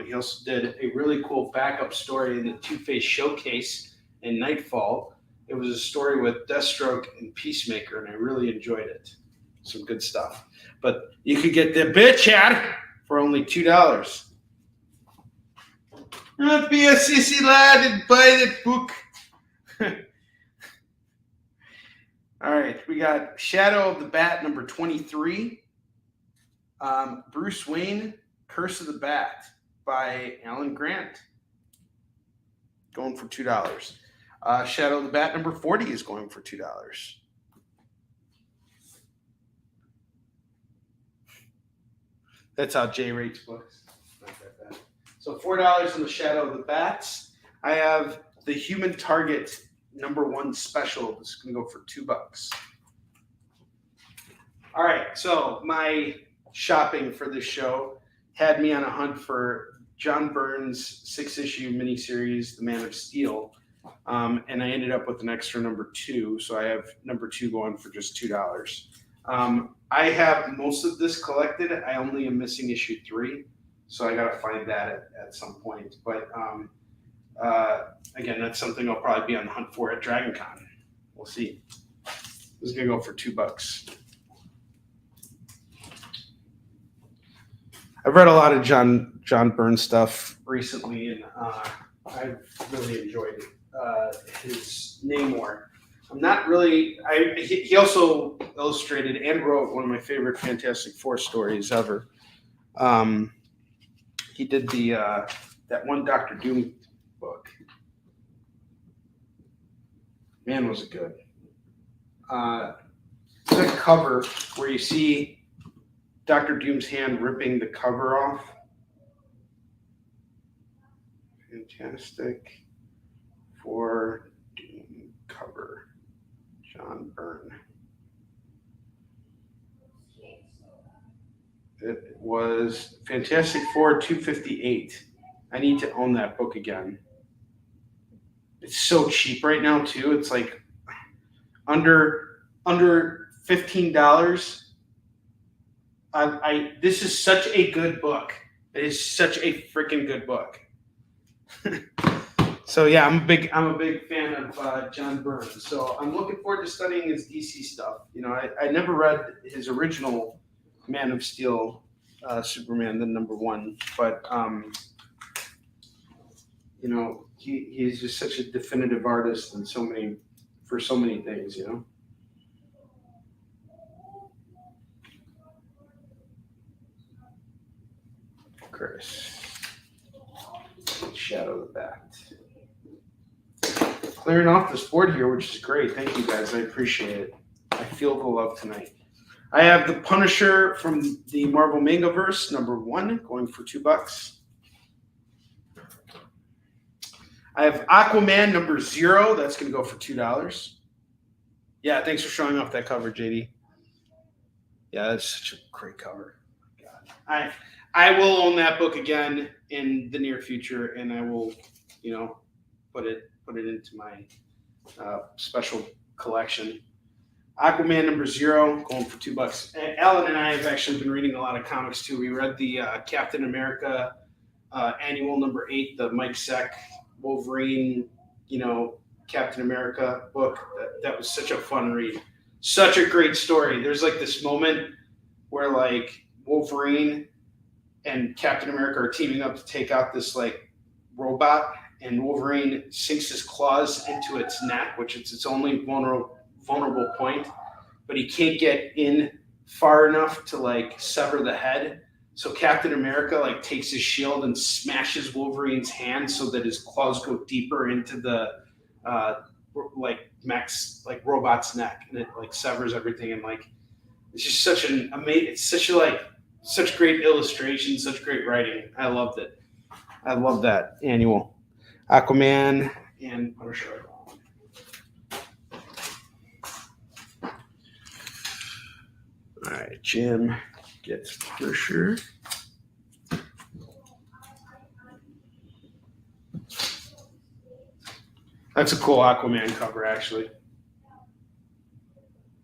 He also did a really cool backup story in the Two-Face Showcase in Nightfall. It was a story with Deathstroke and Peacemaker, and I really enjoyed it. Some good stuff. But you could get The Butcher for only $2. Don't be a sissy lad and buy that book. All right, we got Shadow of the Bat number 23. Bruce Wayne, Curse of the Bat by Alan Grant. Going for $2. Shadow of the Bat number 40 is going for $2. That's how Jay rates books. Not that bad. So $4 on the Shadow of the Bats. I have the Human Target number 1 special. This is going to go for $2. All right, so my shopping for this show had me on a hunt for John Byrne's 6-issue miniseries, The Man of Steel, and I ended up with an extra number 2, so I have number 2 going for just $2. I have most of this collected. I only am missing issue 3, so I got to find that at some point. But again, that's something I'll probably be on the hunt for at DragonCon. We'll see. This is going to go for $2. I've read a lot of John Byrne stuff recently, and I've really enjoyed his Namor. I'm not really. He also illustrated and wrote one of my favorite Fantastic Four stories ever. He did that one Doctor Doom book. Man, was it good. That cover where you see Dr. Doom's hand ripping the cover off. Fantastic Four Doom cover. John Byrne. It was Fantastic Four 258. I need to own that book again. It's so cheap right now too. It's like under $15. This is such a good book. It is such a freaking good book. So yeah, I'm a big fan of John Byrne. So I'm looking forward to studying his DC stuff. You know, I never read his original Man of Steel, Superman, the number 1, but you know, he's just such a definitive artist and for so many things. You know. Chris. Shadow of the Bat. Clearing off this board here, which is great. Thank you guys. I appreciate it. I feel the love tonight. I have the Punisher from the Marvel Mangaverse, number 1, going for $2. I have Aquaman number 0. That's going to go for $2. Yeah, thanks for showing off that cover, JD. Yeah, that's such a great cover. God. I will own that book again in the near future, and I will, you know, put it into my special collection. Aquaman number 0, going for $2. Alan and I have actually been reading a lot of comics too. We read the Captain America annual number 8, the Mike Zeck Wolverine, you know, Captain America book. That was such a fun read. Such a great story. There's like this moment where like Wolverine and Captain America are teaming up to take out this like robot, and Wolverine sinks his claws into its neck, which is its only vulnerable point, but he can't get in far enough to like sever the head. So Captain America like takes his shield and smashes Wolverine's hand so that his claws go deeper into the like mech's like robot's neck, and it like severs everything. And like it's just such an amazing. It's such great illustration, such great writing. I loved it. I love that annual. Aquaman and Punisher. All right, Jim gets Punisher. That's a cool Aquaman cover, actually.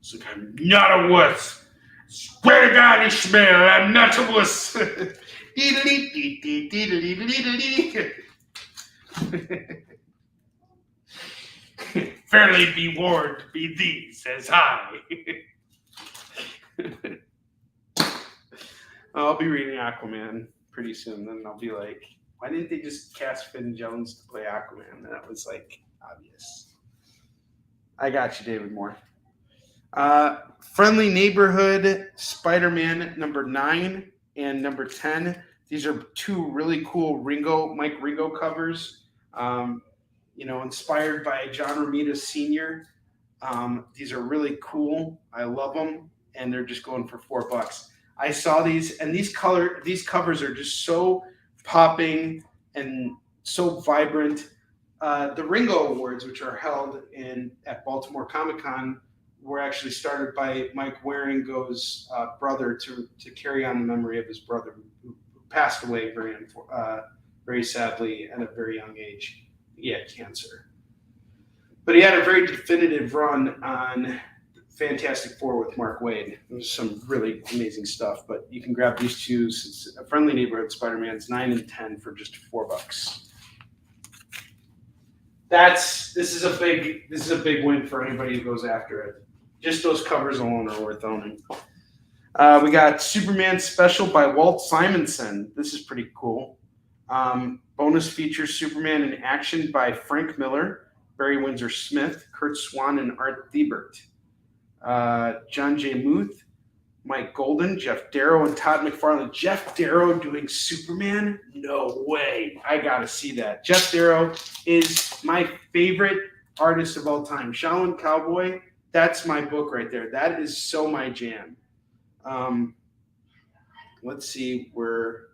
It's like, I'm not a wuss. Swear to God, Ishmael, I'm not a wuss. Fairly be warned, be thee, says I. I'll be reading Aquaman pretty soon, then I'll be like, why didn't they just cast Finn Jones to play Aquaman? And that was like obvious. I got you, David Moore. Friendly Neighborhood Spider-Man number 9 and number 10. These are 2 really cool Mike Ringo covers. You inspired by John Romita Sr. These are really cool. I love them, and they're just going for $4. I saw these, and these covers are just so popping and so vibrant. The Ringo Awards, which are held at Baltimore Comic Con, were actually started by Mike Waringo's brother to carry on the memory of his brother who passed away very sadly at a very young age. He had cancer. But he had a very definitive run on Fantastic Four with Mark Waid. There's some really amazing stuff, but you can grab these two. Since A Friendly Neighborhood Spider-Man's 9 and 10 for just $4. This is a big win for anybody who goes after it. Just those covers alone are worth owning. We got Superman Special by Walt Simonson. This is pretty cool. Bonus features Superman in action by Frank Miller, Barry Windsor Smith, Kurt Swan, and Art Thibert. John J. Muth, Mike Golden, Jeff Darrow, and Todd McFarlane. Jeff Darrow doing Superman? No way. I gotta see that. Jeff Darrow is my favorite artist of all time. Shaolin Cowboy, that's my book right there. That is so my jam. Let's see where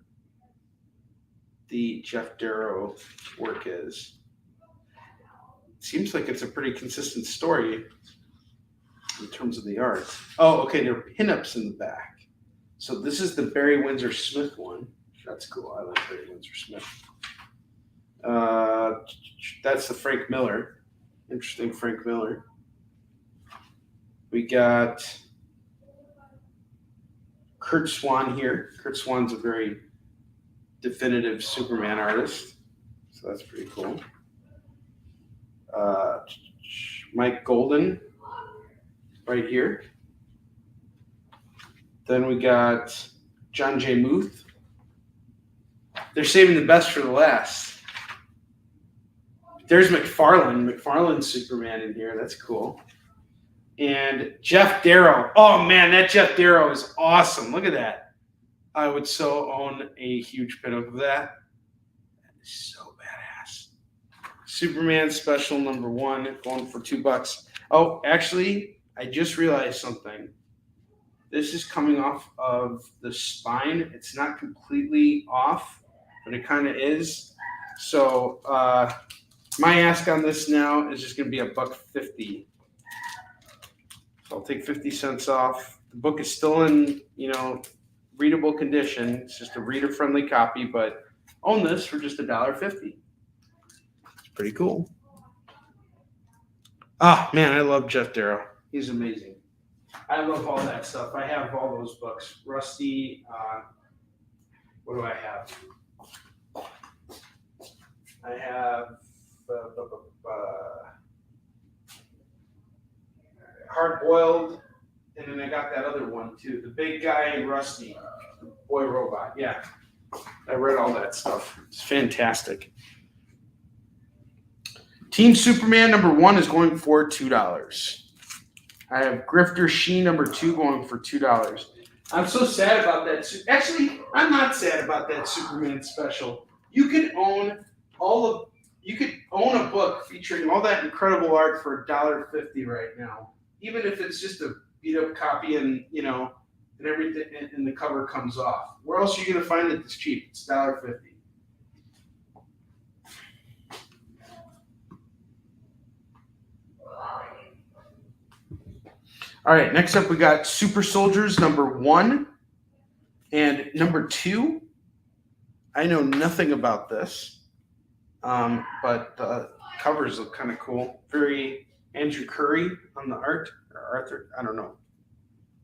the Jeff Darrow work is. Seems like it's a pretty consistent story in terms of the art. Oh, okay, there are pinups in the back. So this is the Barry Windsor Smith one. That's cool. I like Barry Windsor Smith. That's the Frank Miller. Interesting Frank Miller. We got Kurt Swan here. Kurt Swan's a very definitive Superman artist. So that's pretty cool. Mike Golden right here. Then we got John J. Muth. They're saving the best for the last. There's McFarlane. McFarlane's Superman in here. That's cool. And Jeff Darrow. Oh, man, that Jeff Darrow is awesome. Look at that. I would so own a huge pinup of that. That is so badass. Superman Special number 1 going for $2. Oh, actually, I just realized something. This is coming off of the spine. It's not completely off, but it kind of is. So my ask on this now is just going to be $1.50. So I'll take 50 cents off. The book is still in, readable condition. It's just a reader-friendly copy, but own this for just $1.50. It's pretty cool. Ah, man, I love Jeff Darrow. He's amazing. I love all that stuff. I have all those books. Rusty, what do I have? I have Hard Boiled, and then I got that other one too. The Big Guy and Rusty, Boy Robot. Yeah, I read all that stuff. It's fantastic. Team Superman number 1 is going for $2. I have Grifter Sheen number 2 going for $2. I'm so sad about that. Actually, I'm not sad about that Superman special. You could own a book featuring all that incredible art for $1.50 right now. Even if it's just a beat up copy and and everything and the cover comes off. Where else are you gonna find it this cheap? It's $1.50. All right, next up we got Super Soldiers number 1 and number 2. I know nothing about this, but the covers look kind of cool. Very Andrew Curry on the art, or Arthur, I don't know,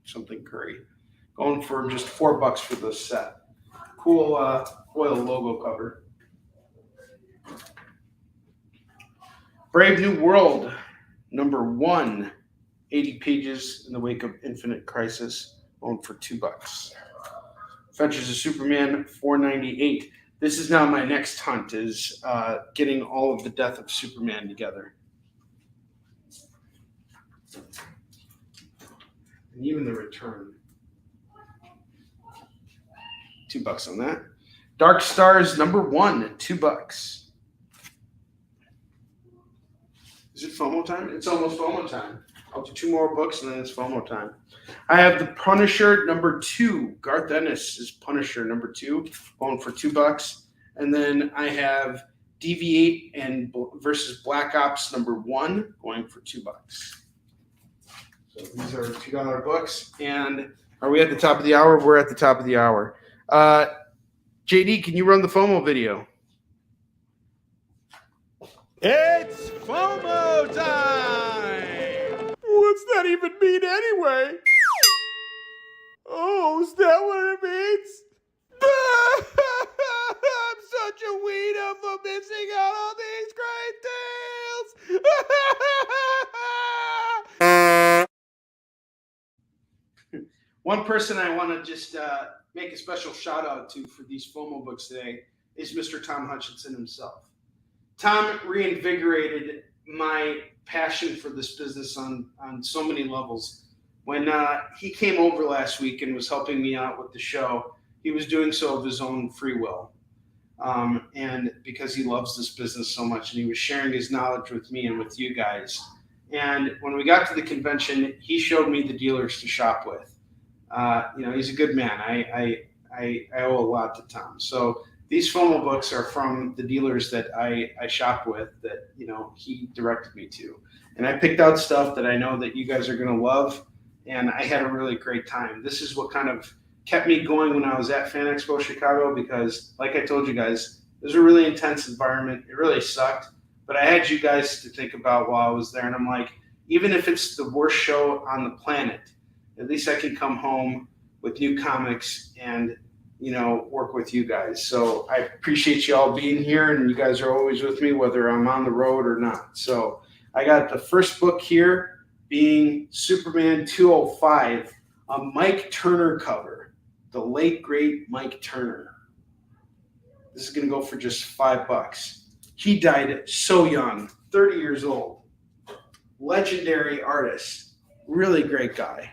something Curry. Going for just $4 for this set. Cool foil logo cover. Brave New World number 1. 80 pages in the wake of Infinite Crisis, owned for $2. Adventures of Superman, $4.98. This is now my next hunt, is getting all of the Death of Superman together. And even the return. $2 on that. Dark Stars number 1, $2. Is it FOMO time? It's almost FOMO time. I'll do 2 more books and then it's FOMO time. I have The Punisher #2. Garth Ennis is Punisher #2, going for $2. And then I have Deviate and versus Black Ops #1, going for $2. So these are $2 books. And are we at the top of the hour? We're at the top of the hour. JD, can you run the FOMO video? It's FOMO time! What's that even mean anyway? Oh, is that what it means? I'm such a weirdo for missing out on these great deals! One person I want to just make a special shout out to for these FOMO books today is Mr. Tom Hutchinson himself. Tom reinvigorated my passion for this business on so many levels. When he came over last week and was helping me out with the show, he was doing so of his own free will. And because he loves this business so much, and he was sharing his knowledge with me and with you guys. And when we got to the convention, he showed me the dealers to shop with. He's a good man. I owe a lot to Tom. So these FOMO books are from the dealers that I shop with that, he directed me to. And I picked out stuff that I know that you guys are going to love. And I had a really great time. This is what kind of kept me going when I was at Fan Expo Chicago, because like I told you guys, it was a really intense environment. It really sucked. But I had you guys to think about while I was there. And I'm like, even if it's the worst show on the planet, at least I can come home with new comics and work with you guys. So I appreciate you all being here, and you guys are always with me, whether I'm on the road or not. So I got the first book here being Superman 205, a Mike Turner cover, the late, great Mike Turner. This is going to go for just $5. He died so young, 30 years old. Legendary artist, really great guy.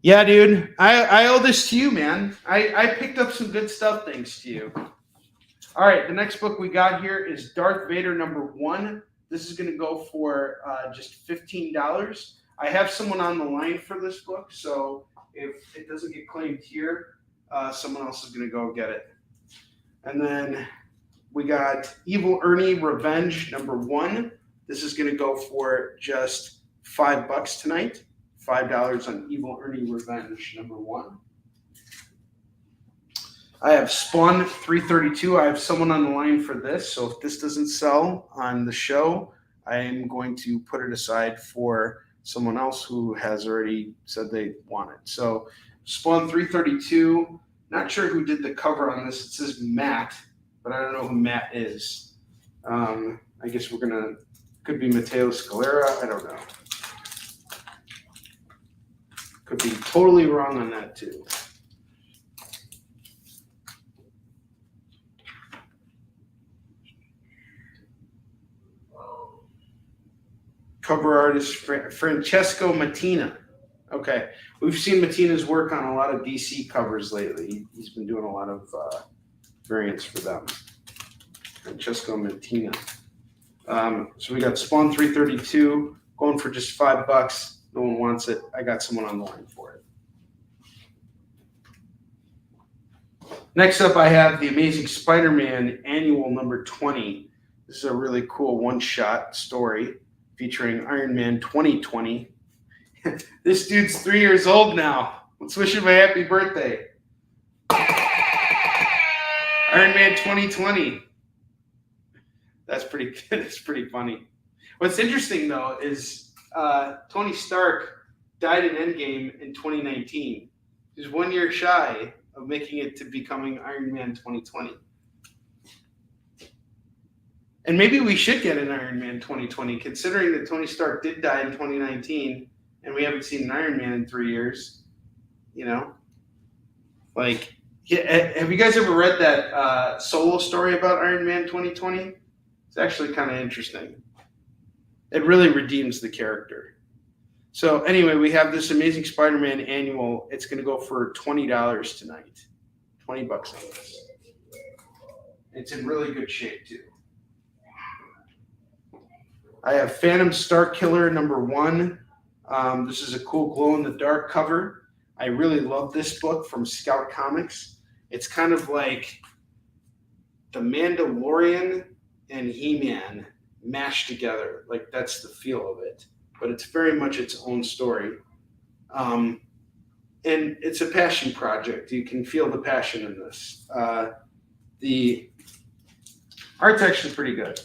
Yeah, dude, I owe this to you, man. I picked up some good stuff thanks to you. All right, the next book we got here is Darth Vader #1. This is going to go for just $15. I have someone on the line for this book, so if it doesn't get claimed here, someone else is going to go get it. And then we got Evil Ernie Revenge #1. This is going to go for just $5 tonight. $5 on Evil Ernie Revenge #1. I have Spawn 332. I have someone on the line for this. So if this doesn't sell on the show, I am going to put it aside for someone else who has already said they want it. So Spawn 332, not sure who did the cover on this. It says Matt, but I don't know who Matt is. I guess could be Matteo Scalera. I don't know. Could be totally wrong on that too. Cover artist Francesco Mattina. Okay, we've seen Mattina's work on a lot of DC covers lately. He's been doing a lot of variants for them. Francesco Mattina. So we got Spawn 332 going for just $5. No one wants it. I got someone on the line for it. Next up, I have The Amazing Spider-Man Annual #20. This is a really cool one-shot story featuring Iron Man 2020. This dude's 3 years old now. Let's wish him a happy birthday. Iron Man 2020. That's pretty funny. What's interesting, though, is Tony Stark died in Endgame in 2019. He's 1 year shy of making it to becoming Iron Man 2020. And maybe we should get an Iron Man 2020, considering that Tony Stark did die in 2019, and we haven't seen an Iron Man in 3 years. Have you guys ever read that solo story about Iron Man 2020? It's actually kind of interesting. It really redeems the character. So anyway, we have this Amazing Spider-Man Annual. It's going to go for $20 tonight. $20 on this. It's in really good shape too. I have Phantom Star Killer #1. This is a cool glow-in-the-dark cover. I really love this book from Scout Comics. It's kind of like The Mandalorian and He-Man mashed together. Like, that's the feel of it. But it's very much its own story. And it's a passion project. You can feel the passion in this. The art's actually pretty good.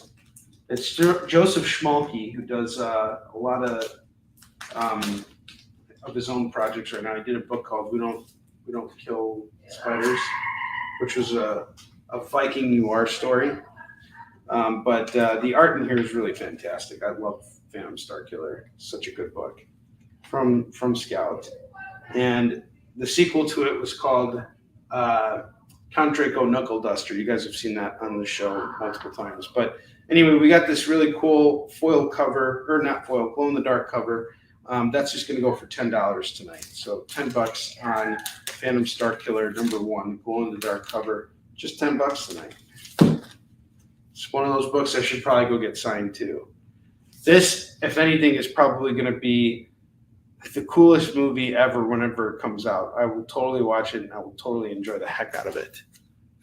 It's Joseph Schmalke, who does a lot of his own projects right now. He did a book called We Don't Kill Spiders, which was a Viking noir story. But the art in here is really fantastic. I love Phantom Star Killer. Such a good book from Scout. And the sequel to it was called Count Draco Knuckle Duster. You guys have seen that on the show multiple times. But anyway, we got this really cool foil cover, or not foil, glow-in-the-dark cover. That's just going to go for $10 tonight. So $10 on Phantom Star Killer #1, glow-in-the-dark cover. Just $10 tonight. It's one of those books I should probably go get signed too. This, if anything, is probably going to be the coolest movie ever whenever it comes out. I will totally watch it and I will totally enjoy the heck out of it.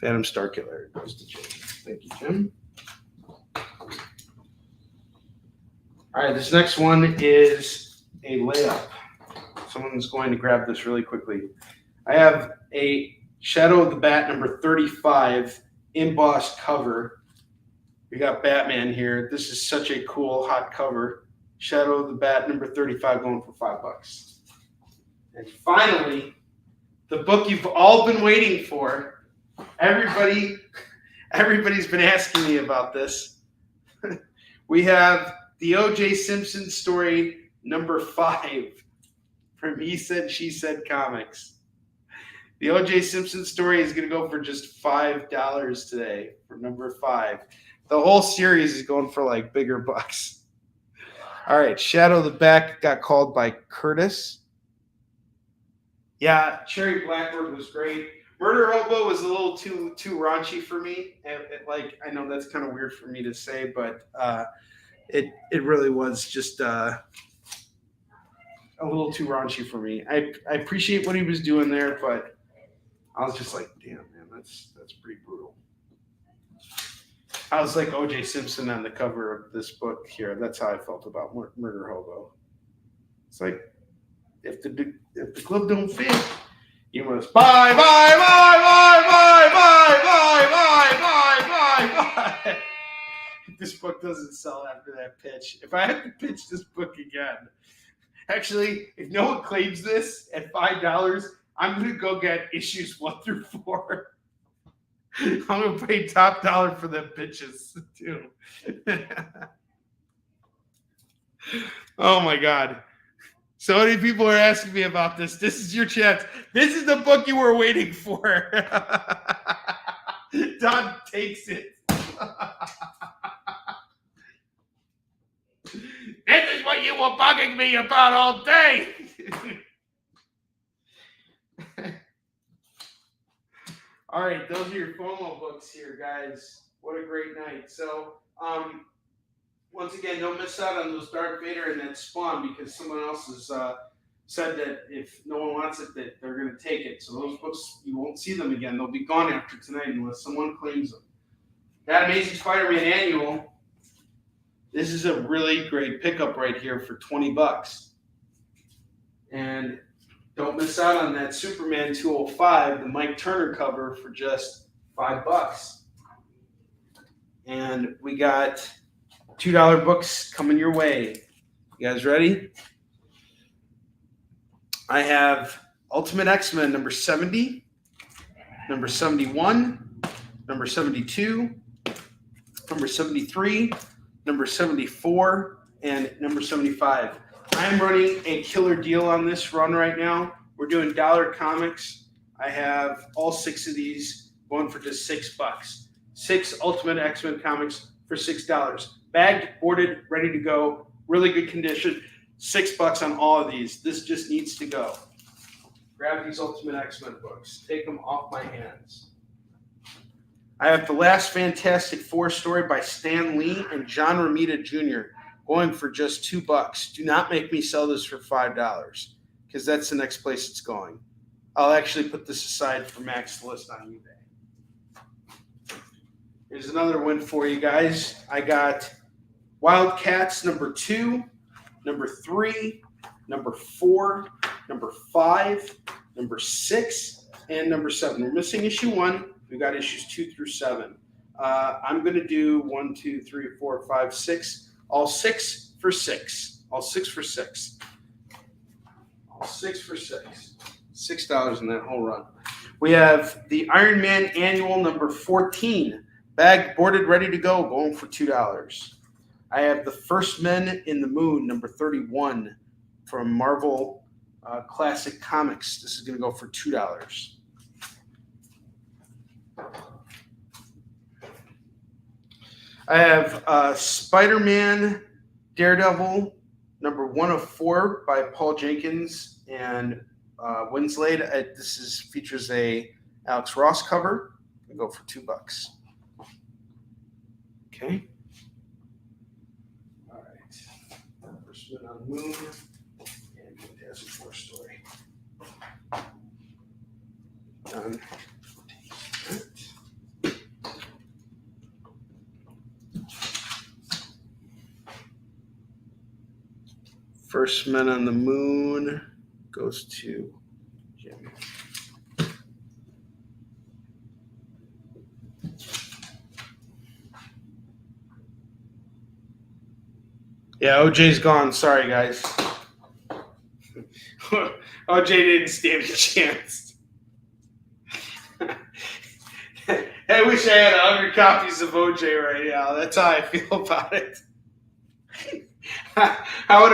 Phantom Star Killer goes to Jim. Thank you, Jim. All right, this next one is a layup. Someone's going to grab this really quickly. I have a Shadow of the Bat #35 embossed cover. We got Batman here. This is such a cool, hot cover. Shadow of the Bat #35 going for $5. And finally, the book you've all been waiting for. Everybody's been asking me about this. We have the O.J. Simpson story #5 from He Said, She Said Comics. The O.J. Simpson story is going to go for just $5 today for #5. The whole series is going for like bigger bucks. All right, Shadow of the Bat got called by Curtis. Yeah, Cherry Blackbird was great. Murder Hobo was a little too raunchy for me. Like, I know that's kind of weird for me to say, but it really was just a little too raunchy for me. I appreciate what he was doing there, but I was just like, damn, man, that's pretty brutal. I was like O.J. Simpson on the cover of this book here. That's how I felt about Murder Hobo. It's like, if the glove don't fit, you must buy. This book doesn't sell after that pitch. If I have to pitch this book again, actually, if no one claims this at $5, I'm going to go get issues 1 through 4. I'm going to pay top dollar for the pitches, too. Oh, my God. So many people are asking me about this. This is your chance. This is the book you were waiting for. Don takes it. This is what you were bugging me about all day. All right, those are your FOMO books here, guys. What a great night. So, once again, don't miss out on those Darth Vader and that Spawn, because someone else has said that if no one wants it, that they're going to take it. So those books, you won't see them again. They'll be gone after tonight unless someone claims them. That Amazing Spider-Man Annual, this is a really great pickup right here for $20. And don't miss out on that Superman 205, the Mike Turner cover, for just $5. And we got $2 books coming your way. You guys ready? I have Ultimate X-Men #70, #71, #72, #73, #74, and #75. I'm running a killer deal on this run right now. We're doing dollar comics. I have all 6 of these going for just $6. 6 Ultimate X-Men comics for $6. Bagged, boarded, ready to go. Really good condition. $6 on all of these. This just needs to go. Grab these Ultimate X-Men books. Take them off my hands. I have The Last Fantastic Four story by Stan Lee and John Romita Jr. going for just $2. Do not make me sell this for $5 because that's the next place it's going. I'll actually put this aside for Max to list on eBay. Here's another win for you guys. I got Wildcats number 2, number 3, number 4, number 5, number 6, and number 7. We're missing issue 1. We've got issues 2 through 7. I'm going to do 1, 2, 3, 4, 5, 6. All 6 for 6. All 6 for 6. All 6 for 6. $6 in that whole run. We have the Iron Man Annual number 14. Bagged, boarded, ready to go, going for $2. I have the First Men in the Moon number 31 from Marvel Classic Comics. This is going to go for $2. I have Spider-Man Daredevil number 1 of 4 by Paul Jenkins and Winslade. This features a Alex Ross cover. I go for $2. Okay. All right. First Man on the Moon and Fantastic Four story. Done. First Men on the Moon goes to Jim. Yeah, OJ's gone. Sorry, guys. OJ didn't stand a chance. I wish I had 100 copies of OJ right now. That's how I feel about it. I would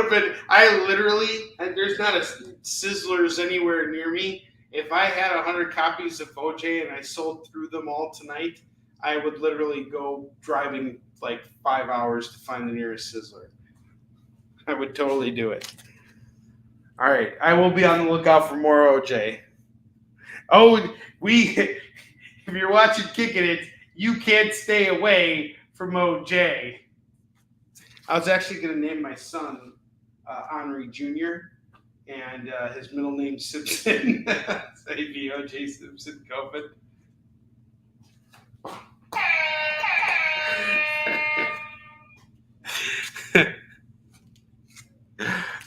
have been. I literally, there's not a Sizzlers anywhere near me. If I had 100 copies of OJ and I sold through them all tonight, I would literally go driving like 5 hours to find the nearest Sizzler. I would totally do it. All right, I will be on the lookout for more OJ. Oh, if you're watching Kickin' It, you can't stay away from OJ. I was actually going to name my son Onrie Jr. and his middle name Simpson. So he'd be O.J. Simpson COVID.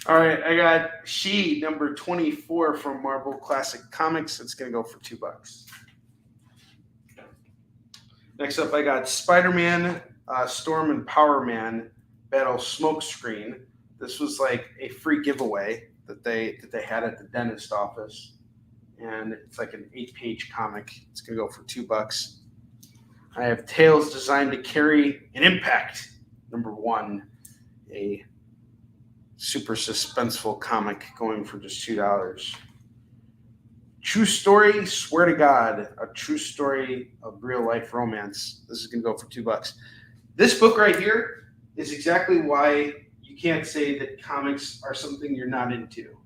All right, I got She number 24 from Marvel Classic Comics. It's going to go for $2. Next up, I got Spider-Man, Storm and Power Man Battle Smokescreen. This was like a free giveaway that they had at the dentist office, and it's like an 8-page comic. It's gonna go for $2. I have Tales Designed to Carry an Impact number 1, a super suspenseful comic going for just $2. True Story, Swear to God, a true story of real life romance. This is gonna go for $2. This book right here is exactly why you can't say that comics are something you're not into.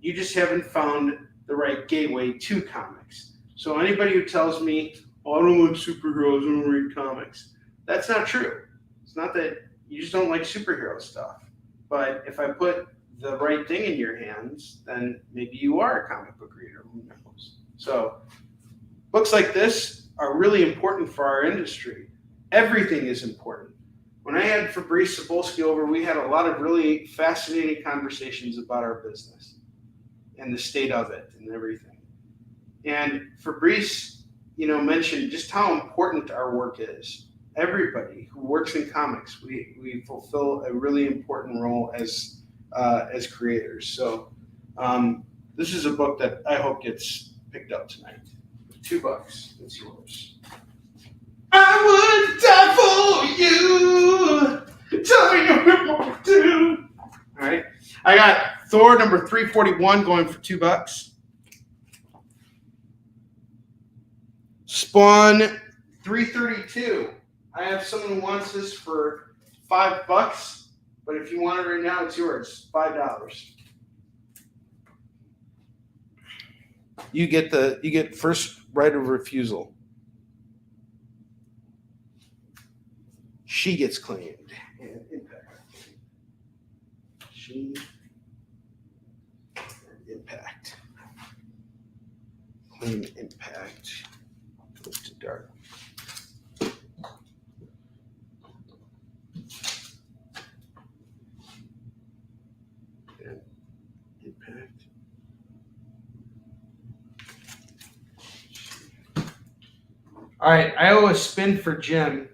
You just haven't found the right gateway to comics. So anybody who tells me, oh, I don't like superheroes, I don't read comics, that's not true. It's not that you just don't like superhero stuff. But if I put the right thing in your hands, then maybe you are a comic book reader. Who knows? So books like this are really important for our industry. Everything is important. When I had Fabrice Cebulski over, we had a lot of really fascinating conversations about our business and the state of it and everything. And Fabrice, mentioned just how important our work is. Everybody who works in comics, we fulfill a really important role as creators. So this is a book that I hope gets picked up tonight. $2, it's yours. I would die for you. Tell me what to do. All right. I got Thor number 341 going for $2. Spawn 332. I have someone who wants this for $5, but if you want it right now, it's yours. $5. You get first right of refusal. She gets claimed. Machine. Impact. Clean Impact. Goes to dark. And Impact. All right, I owe a spin for Jim.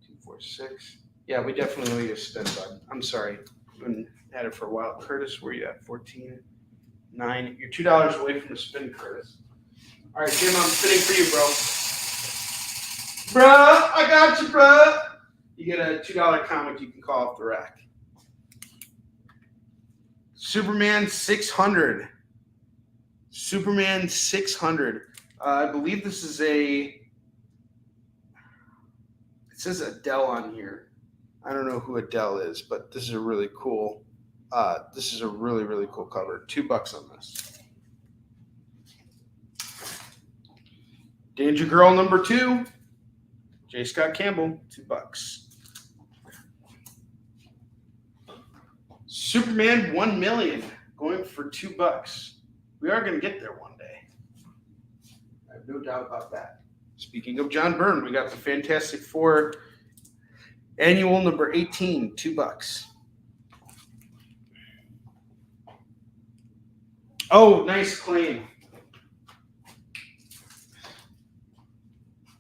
2, 4, 6. Yeah, we definitely owe you a spin, bud. I'm sorry. I've been at it for a while. Curtis, where you at? 14, 9. You're $2 away from a spin, Curtis. All right, Jim, I'm spinning for you, bro. Bruh, I got you, bruh. You get a $2 comic you can call off the rack. Superman 600. Superman 600. I believe this is it says Adele on here. I don't know who Adele is, but this is a really cool, really cool cover. $2 on this. Danger Girl number 2. J. Scott Campbell, $2. Superman 1 million, going for $2. We are going to get there one day. I have no doubt about that. Speaking of John Byrne, we got the Fantastic Four annual number 18, $2. Oh, nice claim.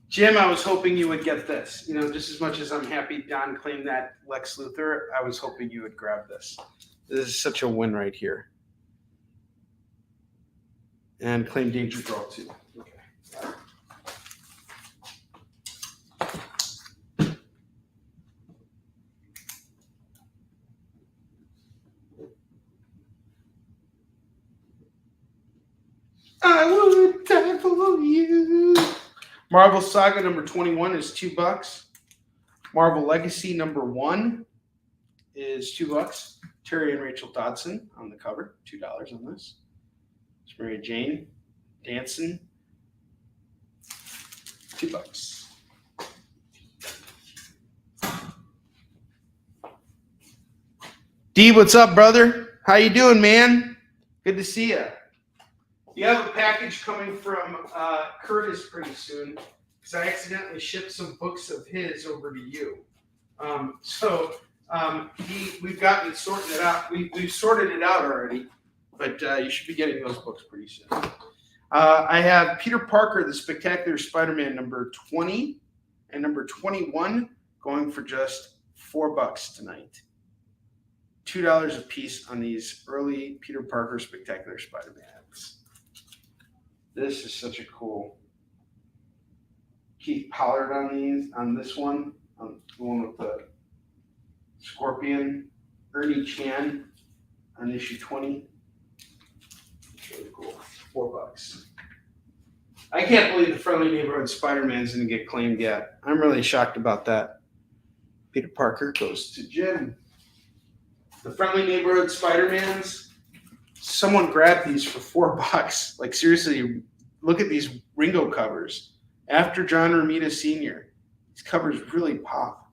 Jim, I was hoping you would get this. You know, just as much as I'm happy Don claimed that Lex Luthor, I was hoping you would grab this. This is such a win right here. And claim Danger Girl too. Okay. I would die for you. Marvel Saga number 21 is $2. Marvel Legacy number 1 is $2. Terry and Rachel Dodson on the cover, $2 on this. It's Mary Jane dancing, $2. D, what's up, brother? How you doing, man? Good to see you. You have a package coming from Curtis pretty soon because I accidentally shipped some books of his over to you. We've gotten it sorted it out. We've sorted it out already, but you should be getting those books pretty soon. I have Peter Parker, the Spectacular Spider-Man number 20 and number 21 going for just $4 tonight. $2 a piece on these early Peter Parker Spectacular Spider-Mans. This is such a cool Keith Pollard on this one, on the one with the Scorpion, Ernie Chan on issue 20. It's really cool. $4. I can't believe the Friendly Neighborhood Spider-Man's didn't get claimed yet. I'm really shocked about that. Peter Parker goes to Jim. The Friendly Neighborhood Spider-Mans, someone grabbed these for $4. Like, seriously, look at these Ringo covers. After John Romita Sr., these covers really pop.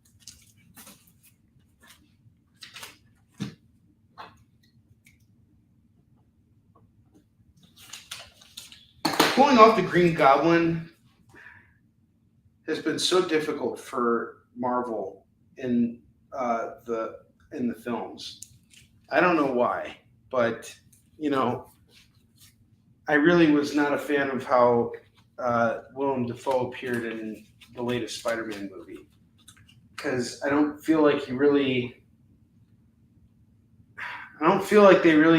Pulling off the Green Goblin has been so difficult for Marvel in the films. I don't know why, but you know, I really was not a fan of how Willem Dafoe appeared in the latest Spider-Man movie, because I don't feel like they really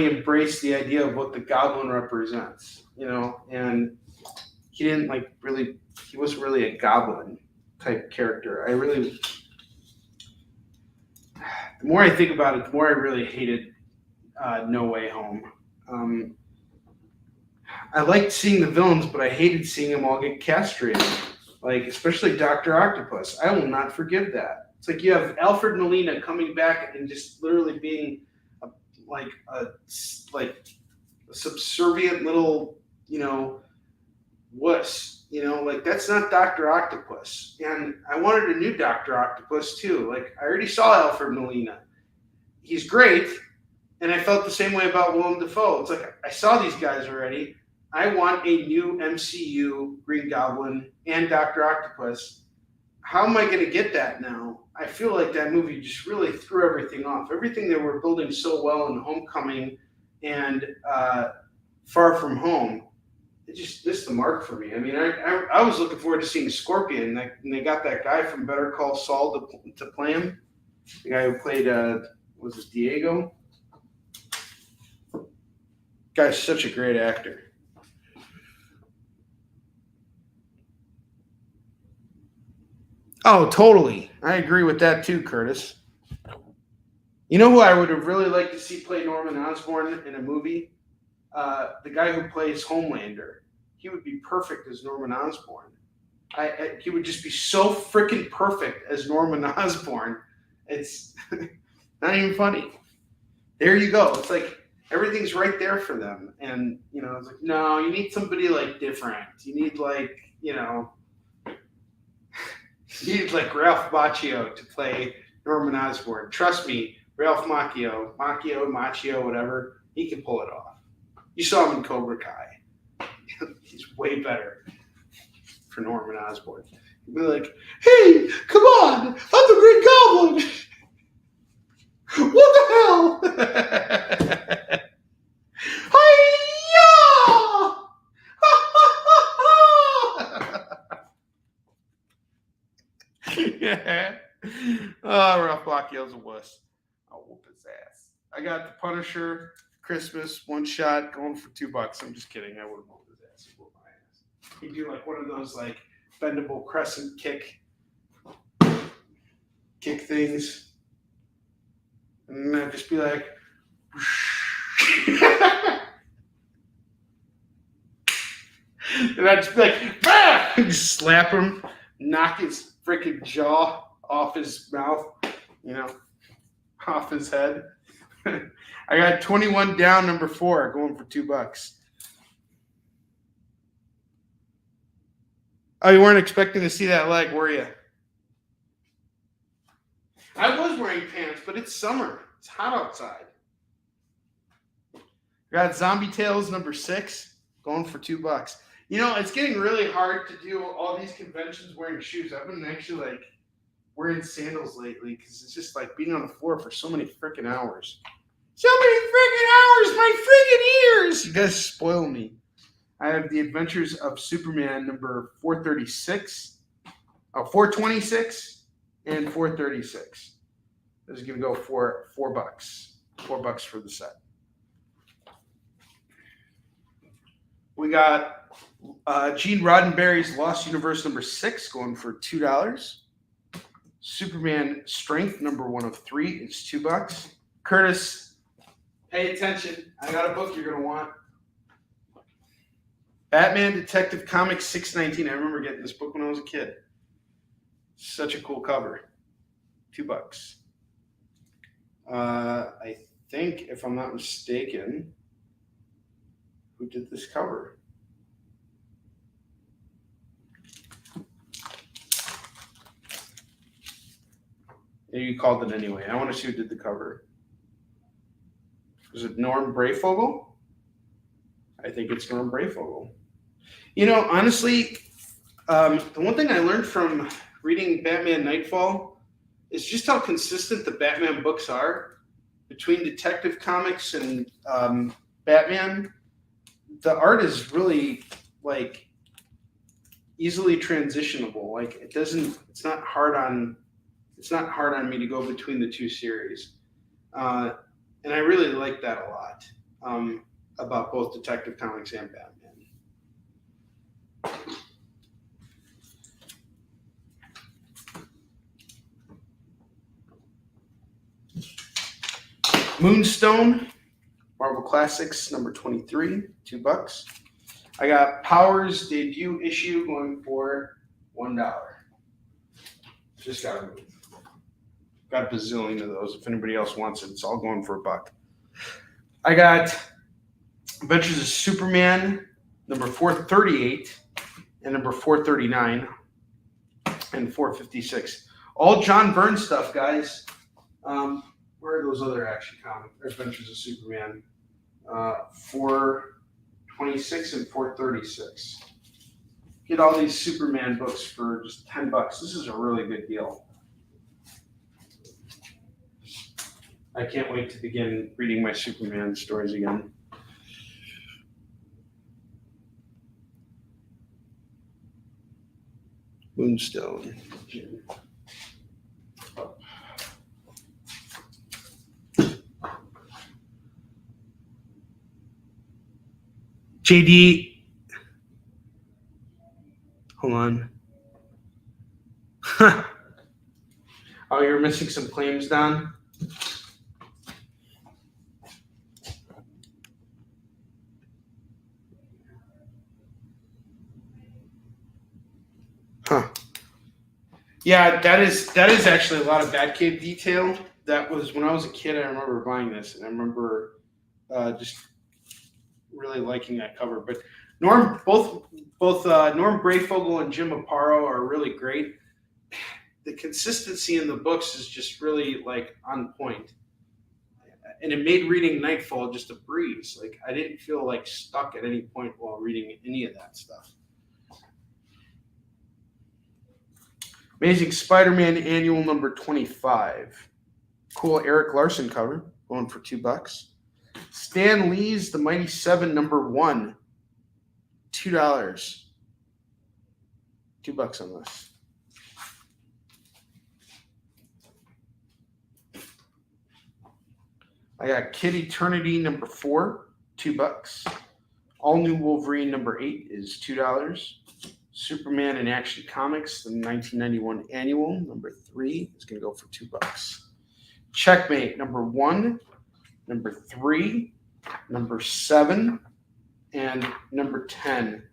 embraced the idea of what the Goblin represents, you know, and he wasn't really a Goblin type character. The more I think about it, the more I really hated No Way Home. I liked seeing the villains, but I hated seeing them all get castrated. Like, especially Dr. Octopus. I will not forgive that. It's like you have Alfred Molina coming back and just literally being a subservient little, you know, wuss. You know, like, that's not Dr. Octopus. And I wanted a new Dr. Octopus too. Like, I already saw Alfred Molina. He's great, And I felt the same way about Willem Dafoe. It's like, I saw these guys already. I want a new MCU Green Goblin and Dr. Octopus. How am I going to get that now? I feel like that movie just really threw everything off. Everything they were building so well in Homecoming and Far From Home, it just missed the mark for me. I mean, I was looking forward to seeing Scorpion, and they got that guy from Better Call Saul to play him. The guy who played, was it Diego? Guy's such a great actor. Oh, totally. I agree with that too, Curtis. You know who I would have really liked to see play Norman Osborn in a movie? The guy who plays Homelander. He would be perfect as Norman Osborn. He would just be so freaking perfect as Norman Osborn. It's not even funny. There you go. It's like everything's right there for them. And, you know, it's like, no, you need somebody like different. You need like, you know, you need like Ralph Macchio to play Norman Osborn. Trust me, Ralph Macchio, whatever, he can pull it off. You saw him in Cobra Kai. He's way better for Norman Osborn. He'd be like, hey, come on, I'm the Green Goblin. What the hell? Hi-ya! Oh, Ralph Macchio's a wuss. I'll whoop his ass. I got the Punisher Christmas one shot going for $2. I'm just kidding. I wouldn't whoop his ass. He'd whoop my ass. He'd do like one of those like bendable crescent kick things. And I'd just be like, and I'd just be like, bah! Just slap him, knock his freaking jaw off his mouth, you know, off his head. I got 21 down, number 4, going for $2. Oh, you weren't expecting to see that leg, were you? I was wearing pants, but it's summer. It's hot outside. Got Zombie Tales number 6, going for $2. You know, it's getting really hard to do all these conventions wearing shoes. I've been actually like wearing sandals lately because it's just like being on the floor for so many freaking hours. So many freaking hours, my freaking ears! You guys spoil me. I have The Adventures of Superman number 436, 426, and 436. This is going to go for $4. $4 for the set. We got Gene Roddenberry's Lost Universe number 6 going for $2. Superman Strength number 1 of 3 is $2. Curtis, pay attention. I got a book you're going to want. Batman Detective Comics 619. I remember getting this book when I was a kid. Such a cool cover. $2. I think, if I'm not mistaken, who did this cover? You called it anyway. I want to see who did the cover. Was it Norm Brayfogle? I think it's Norm Brayfogle. You know, honestly, the one thing I learned from reading Batman Nightfall is just how consistent the Batman books are between Detective Comics and Batman. The art is really like easily transitionable. Like it's not hard on me to go between the two series. And I really like that a lot about both Detective Comics and Batman. Moonstone, Marvel Classics, number 23, $2. I got Powers debut issue going for $1. Just got to move. Got a bazillion of those. If anybody else wants it, it's all going for $1. I got Adventures of Superman, number 438, and number 439, and 456. All John Byrne stuff, guys. where are those other Action Comics? Adventures of Superman. 426 and 436. Get all these Superman books for just $10. This is a really good deal. I can't wait to begin reading my Superman stories again. Moonstone. JD, hold on. Oh, you're missing some claims, Don? Huh. Yeah, that is actually a lot of Batcave detail. That was when I was a kid. I remember buying this, and I remember just really liking that cover. But Norm, both Norm Brayfogle and Jim Aparo are really great. The consistency in the books is just really like on point, and it made reading Nightfall just a breeze. Like I didn't feel like stuck at any point while reading any of that stuff. Amazing Spider-Man Annual number 25. Cool Eric Larson cover, going for $2. Stan Lee's The Mighty Seven number 1, $2. $2 on this. I got Kid Eternity number 4, $2. All New Wolverine number 8 is $2. Superman in Action Comics, the 1991 annual, number 3, is going to go for $2. Checkmate, number 1, number 3, number 7, and number 10.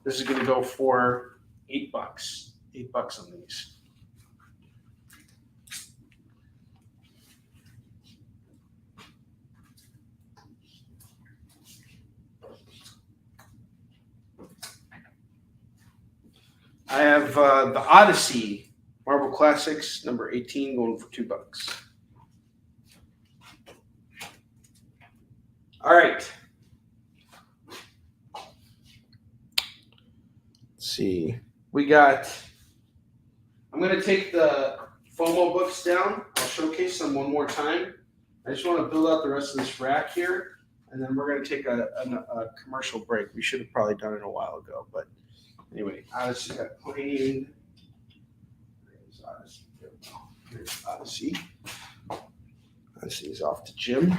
This is going to go for $8. $8 on these. I have the Odyssey Marvel Classics number 18 going for $2. All right. Let's see. I'm going to take the FOMO books down. I'll showcase them one more time. I just want to build out the rest of this rack here, and then we're going to take a commercial break. We should have probably done it a while ago, but anyway, Odyssey got cleaned. There's Odyssey. Here's Odyssey. Odyssey is off to Jim.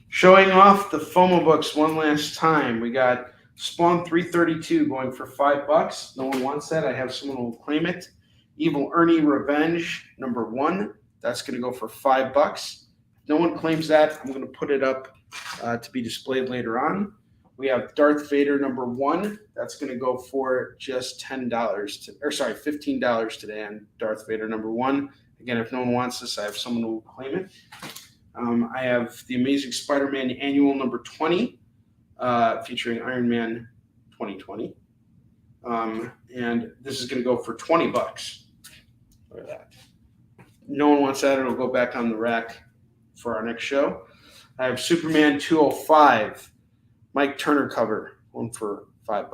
Showing off the FOMO books one last time. We got Spawn 332 going for $5. No one wants that. I have someone who will claim it. Evil Ernie Revenge number 1. That's going to go for $5. No one claims that. I'm going to put it up to be displayed later on. We have Darth Vader number 1. That's going to go for just $15 today on Darth Vader number 1. Again, if no one wants this, I have someone who will claim it. I have the Amazing Spider-Man Annual number 20, featuring Iron Man 2020. And this is going to go for $20. Look at that. No one wants that. It'll go back on the rack for our next show. I have Superman 205, Mike Turner cover, one for $5.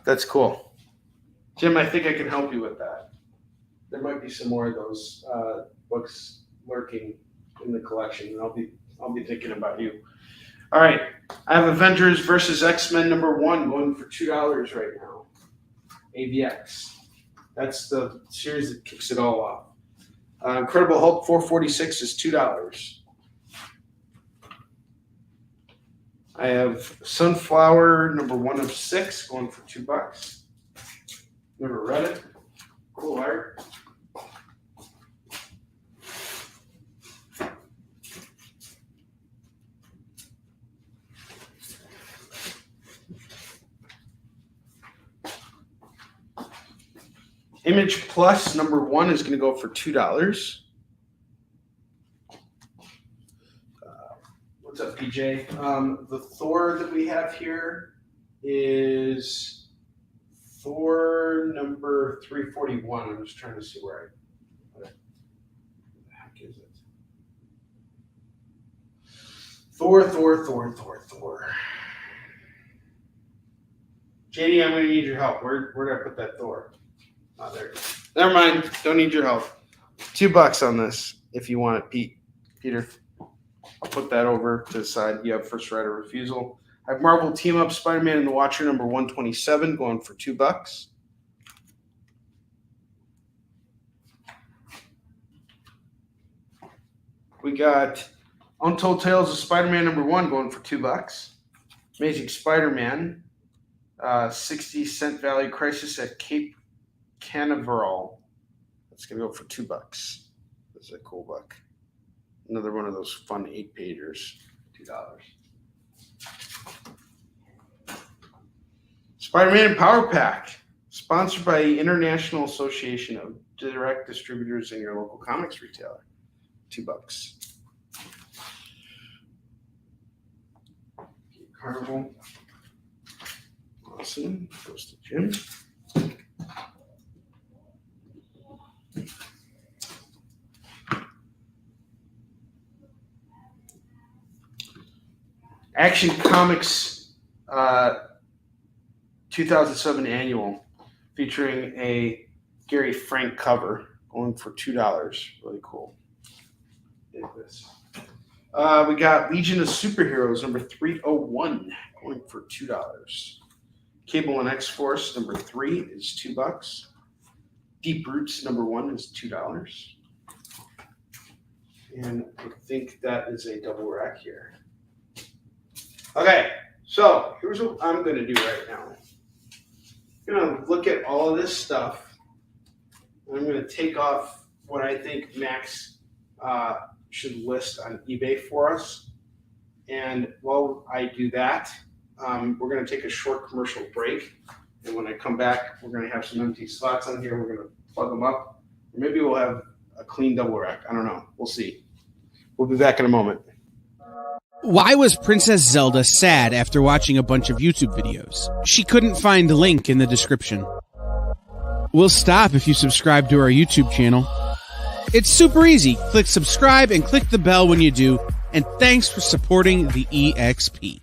That's cool. Jim, I think I can help you with that. There might be some more of those books lurking in the collection, and I'll be thinking about you. All right, I have Avengers versus X-Men number 1 going for $2 right now. AVX. That's the series that kicks it all off. Incredible Hulk 446 is $2. I have Sunflower number 1 of 6 going for $2. Never read it. Cool art. Image Plus number 1 is going to go for $2. What's up, PJ? The Thor that we have here is Thor number 341. I'm just trying to see where what the heck is it? Thor. JD, I'm going to need your help. Where did I put that Thor? Oh, there it is. Never mind. Don't need your help. $2 on this if you want it, Peter. I'll put that over to the side. You have first right of refusal. I have Marvel Team Up Spider-Man and the Watcher number 127 going for $2. We got Untold Tales of Spider-Man number 1 going for $2. Amazing Spider-Man, 60-cent value crisis at Cape Canaveral. That's going to go for $2. This is a cool book. Another one of those fun 8-pagers, $2. Spider-Man Power Pack, sponsored by the International Association of Direct Distributors in your local comics retailer, $2. Carnival, awesome. Goes to Jim. Action Comics 2007 annual featuring a Gary Frank cover going for $2. Really cool. Dig this. We got Legion of Superheroes number 301 going for $2. Cable and X-Force number 3 is $2. Deep Roots number 1 is $2. And I think that is a double rack here. Okay, so here's what I'm going to do right now. I'm going to look at all of this stuff. And I'm going to take off what I think Max should list on eBay for us. And while I do that, we're going to take a short commercial break. And when I come back, we're going to have some empty slots on here. We're going to plug them up. Or maybe we'll have a clean double rack. I don't know. We'll see. We'll be back in a moment. Why was Princess Zelda sad after watching a bunch of YouTube videos? She couldn't find a link in the description. We'll stop if you subscribe to our YouTube channel. It's super easy. Click subscribe and click the bell when you do. And thanks for supporting the EXP.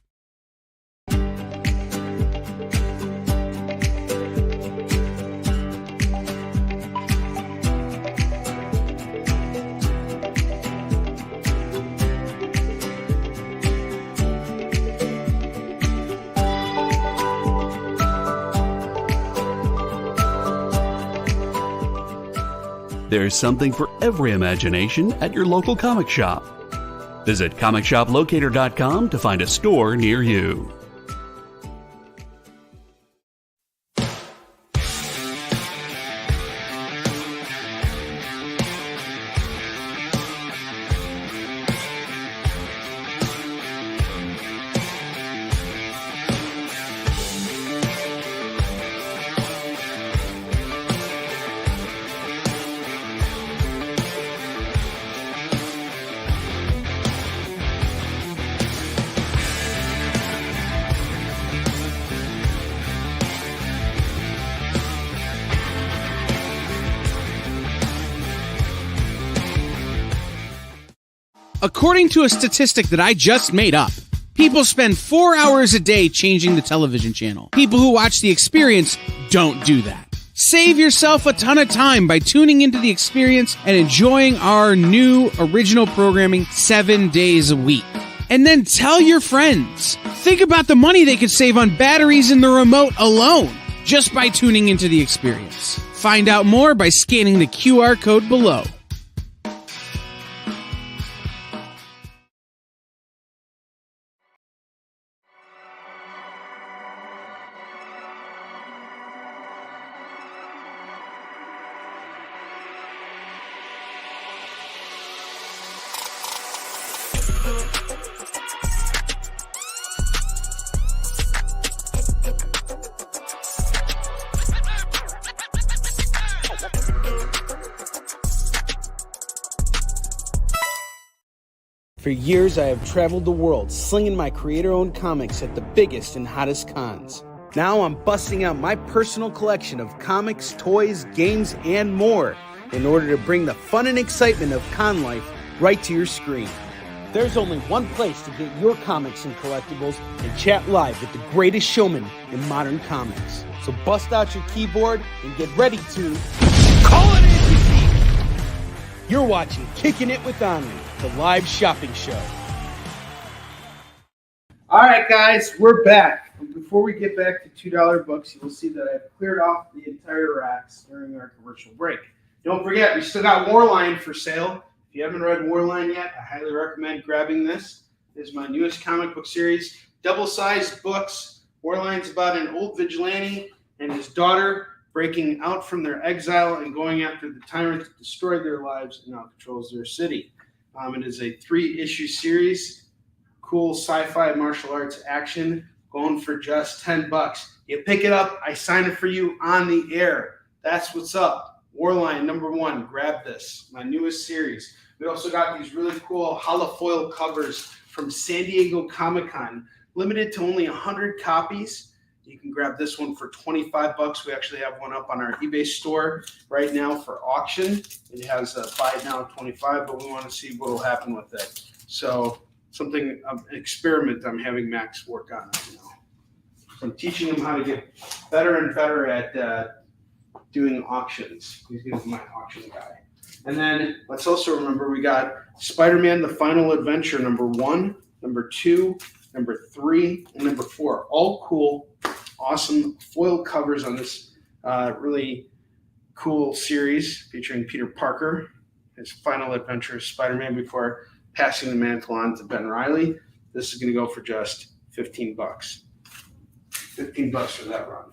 There's something for every imagination at your local comic shop. Visit comicshoplocator.com to find a store near you. According to a statistic that I just made up, people spend 4 hours a day changing the television channel. People who watch The Experience don't do that. Save yourself a ton of time by tuning into The Experience and enjoying our new original programming 7 days a week. And then tell your friends. Think about the money they could save on batteries in the remote alone just by tuning into The Experience. Find out more by scanning the QR code below. For years, I have traveled the world slinging my creator-owned comics at the biggest and hottest cons. Now I'm busting out my personal collection of comics, toys, games, and more in order to bring the fun and excitement of con life right to your screen. There's only one place to get your comics and collectibles and chat live with the greatest showman in modern comics. So bust out your keyboard and get ready to call it in. You're watching Kickin It With Onrie, the live shopping show. All right, guys, we're back. Before we get back to $2 books, you will see that I've cleared off the entire racks during our commercial break. Don't forget, we still got Warline for sale. If you haven't read Warline yet, I highly recommend grabbing this. This is my newest comic book series. Double-sized books. Warline's about an old vigilante and his daughter breaking out from their exile and going after the tyrant that destroyed their lives and now controls their city. It is a 3-issue series. Cool sci-fi martial arts action going for just $10. You pick it up, I sign it for you on the air. That's what's up. Warline #1, grab this, my newest series. We also got these really cool holofoil covers from San Diego Comic-Con, limited to only 100 copies. You can grab this one for $25. We actually have one up on our eBay store right now for auction. It has a buy it now 25, but we want to see what will happen with it. So something, an experiment I'm having Max work on right now. So I'm teaching him how to get better and better at doing auctions. He's going to be my auction guy. And then let's also remember we got Spider-Man: The Final Adventure #1, #2, #3, and #4. All cool, awesome foil covers on this really cool series featuring Peter Parker, his final adventure as Spider-Man before passing the mantle on to Ben Reilly. This is going to go for just $15. $15 for that run.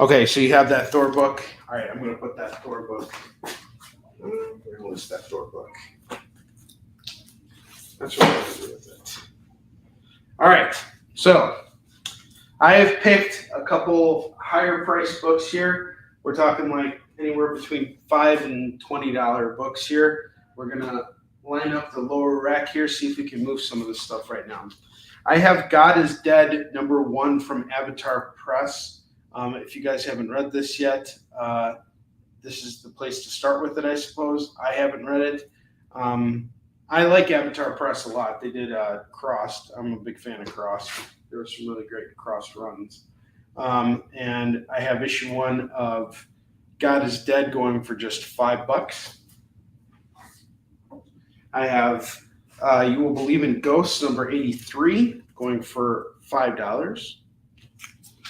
Okay, so you have that Thor book. All right, I'm going to put that Thor book. Where was that Thor book? That's what I'm going to do with it. All right, so I have picked a couple higher price books here. We're talking like anywhere between $5 and $20 books here. We're going to line up the lower rack here, see if we can move some of this stuff right now. I have God is Dead #1 from Avatar Press. If you guys haven't read this yet, this is the place to start with it, I suppose. I haven't read it. I like Avatar Press a lot. They did Crossed. I'm a big fan of Crossed. There were some really great Crossed runs. And I have issue 1 of God is Dead going for just $5. I have You Will Believe in Ghosts #83 going for $5.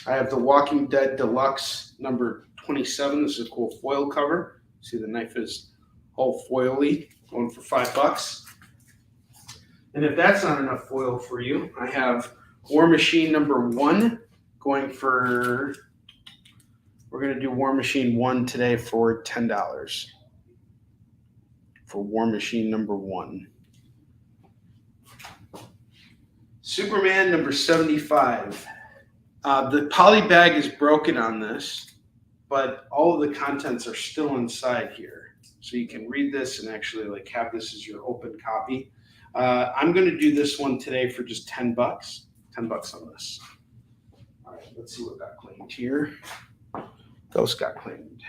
I have The Walking Dead Deluxe #27. This is a cool foil cover. See, the knife is all foily, going for $5. And if that's not enough foil for you, I have War Machine #1 going for, we're going to do War Machine 1 today for $10. For War Machine #1. Superman #75. The poly bag is broken on this, but all of the contents are still inside here. So you can read this and actually like have this as your open copy. I'm going to do this one today for just $10. $10 on this. All right, let's see what got claimed here. Ghost got claimed.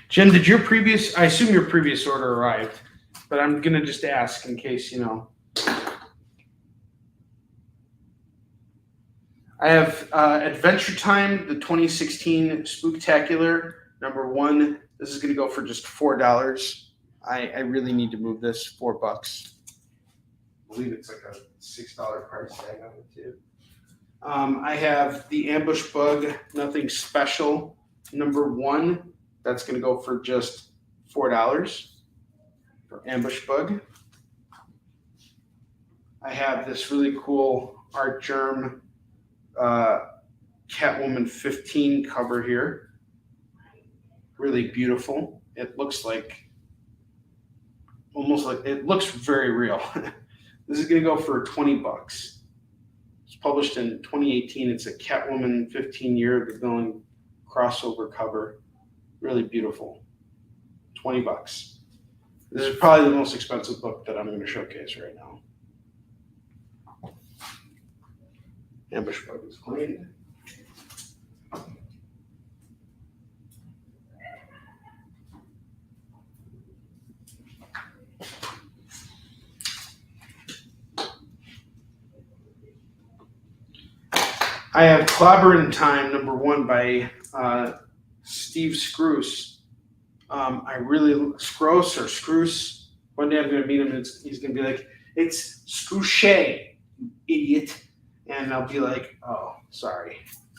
Jim, did your previous, I assume your previous order arrived, but I'm going to just ask in case, you know. I have Adventure Time, the 2016 Spooktacular #1. This is going to go for just $4. I really need to move this, $4. I believe it's like a $6 price tag on it too. I have the Ambush Bug, Nothing Special #1. That's going to go for just $4 for Ambush Bug. I have this really cool Art Germ Catwoman 15 cover here. Really beautiful. It looks like, almost like, it looks very real. This is going to go for $20. It's published in 2018. It's a Catwoman 15-year the villain crossover cover. Really beautiful. $20. This is probably the most expensive book that I'm going to showcase right now. Ambush bug is clean. I have Clobber in Time, #1 by Steve Scrouse. I really Scrouse or Scrouse. One day I'm going to meet him and he's going to be like, "It's Scrouche, you idiot," and I'll be like, "Oh, sorry."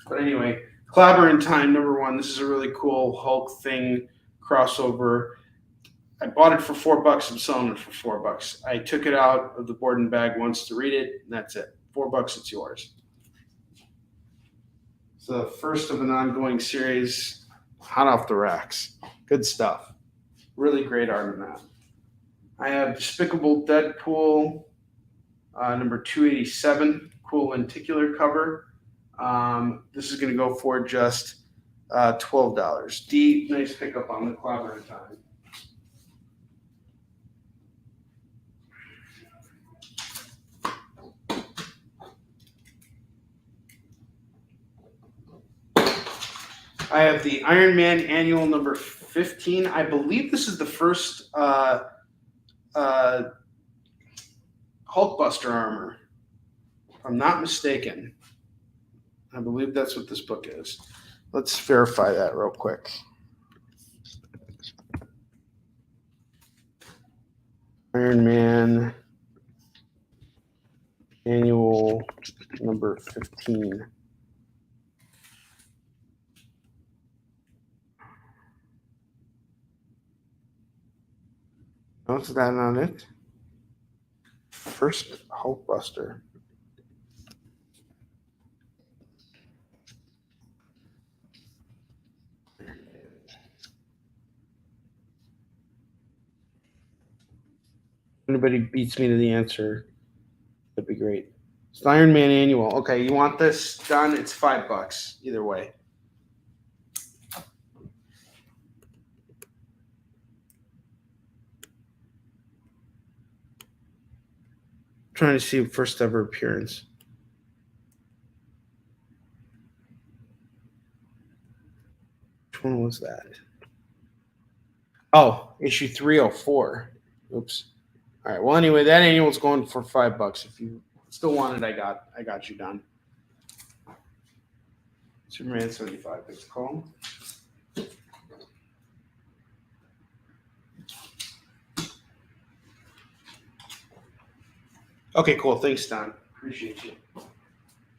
But anyway, Clobber in Time, #1. This is a really cool Hulk thing crossover. I bought it for $4. I'm selling it for $4. I took it out of the board and bag once to read it, and that's it. $4, it's yours. It's the first of an ongoing series, hot off the racks. Good stuff. Really great art in that. I have Despicable Deadpool, number 287, cool lenticular cover. This is going to go for just $12. D, nice pickup on the Clobber in Time. I have the Iron Man Annual number 15. I believe this is the first Hulkbuster armor, if I'm not mistaken. I believe that's what this book is. Let's verify that real quick. Iron Man Annual number 15. Oh, is that not it? First Hulkbuster. Anybody beats me to the answer, that'd be great. It's the Iron Man Annual. Okay, you want this done? It's $5 either way. Trying to see first ever appearance. Which one was that? Oh, issue 304. Oops. All right. Well, anyway, that annual's going for $5. If you still want it, I got you done. Superman 75. It's called. Okay, cool. Thanks, Don. Appreciate you.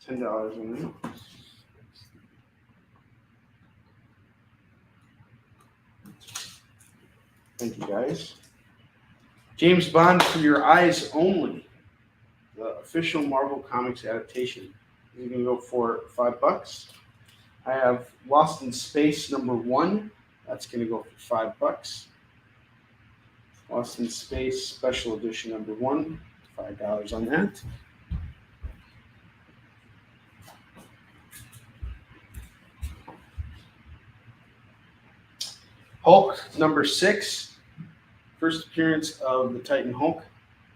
$10 on that. Thank you, guys. James Bond for Your Eyes Only, the official Marvel Comics adaptation. This is going to go for $5. I have Lost in Space #1. That's going to go for $5. Lost in Space Special Edition #1. $5 on that. Hulk #6. First appearance of the Titan Hulk,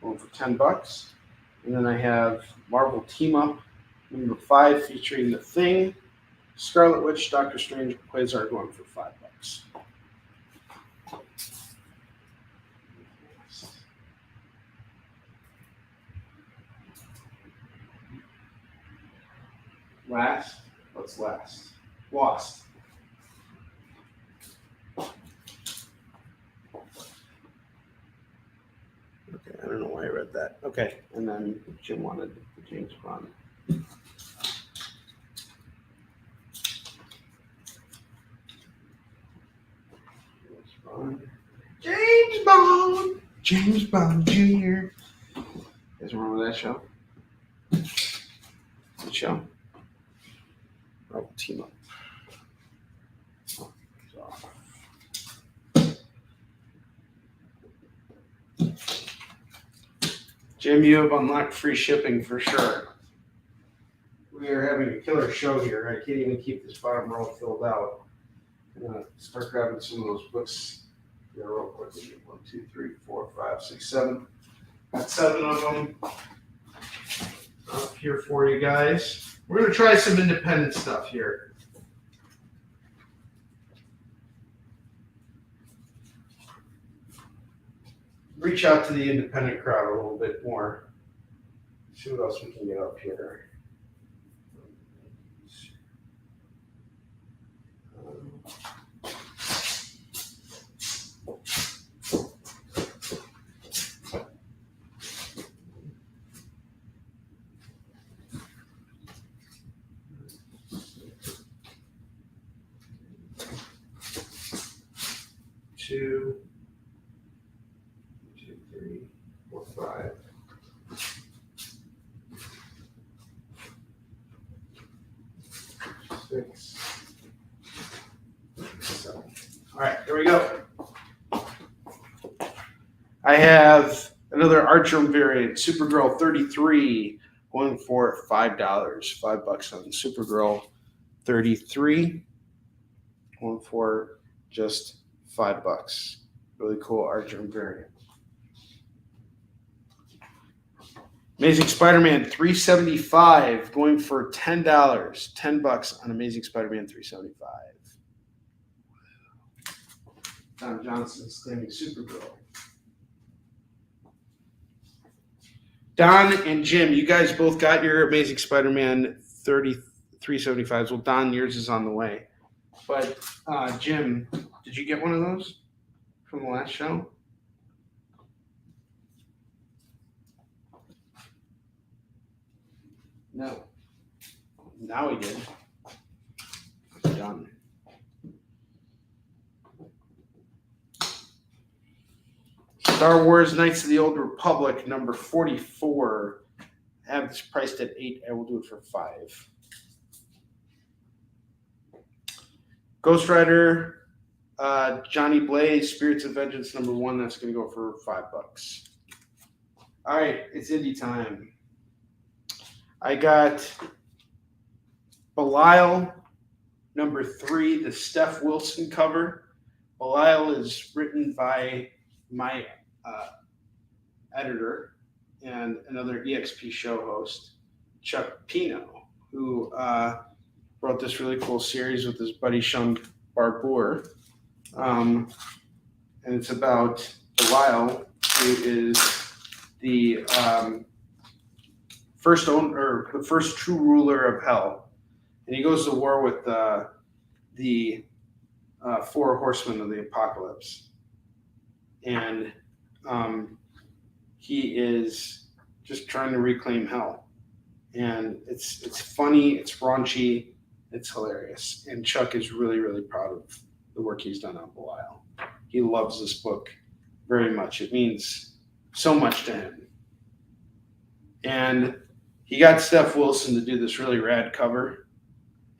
going for $10. And then I have Marvel Team Up #5 featuring The Thing, Scarlet Witch, Doctor Strange, Quasar, going for $5. Last? What's last? Lost. Okay, I don't know why I read that. Okay, and then Jim wanted the James Bond. James Bond! James Bond Jr. You guys remember that show? Good show. Oh, Team Up. Jim, you have unlocked free shipping for sure. We are having a killer show here. I can't even keep this bottom row filled out. I'm gonna start grabbing some of those books here real quick. 1, 2, 3, 4, 5, 6, 7. Got 7 of them up here for you guys. We're gonna try some independent stuff here. Reach out to the independent crowd a little bit more. See what else we can get up here. Two, 3, 4, 5. Six, 7. All right, here we go. I have another Archer variant, Supergirl 33, going for $5. $5 on Supergirl 33, going for just $5. Really cool Archer variant. Amazing Spider-Man 375 going for $10. $10 on Amazing Spider-Man 375. Tom Johnson standing Supergirl. Don and Jim, you guys both got your Amazing Spider-Man 375s. Well, Don, yours is on the way. But Jim, did you get one of those from the last show? No. Now we did. Done. Star Wars Knights of the Old Republic, number 44. I have this priced at $8. I will do it for $5. Ghost Rider, Johnny Blaze, Spirits of Vengeance, number 1. That's going to go for $5. All right, it's indie time. I got Belial, number 3, the Steph Wilson cover. Belial is written by my editor and another EXP show host, Chuck Pino, who wrote this really cool series with his buddy Sean Barbour. And it's about Belial, who is the first true ruler of hell, and he goes to war with the 4 horsemen of the apocalypse, and he is just trying to reclaim hell, and it's funny, it's raunchy, it's hilarious, and Chuck is really, really proud of the work he's done on Belial. He loves this book very much. It means so much to him, and he got Steph Wilson to do this really rad cover.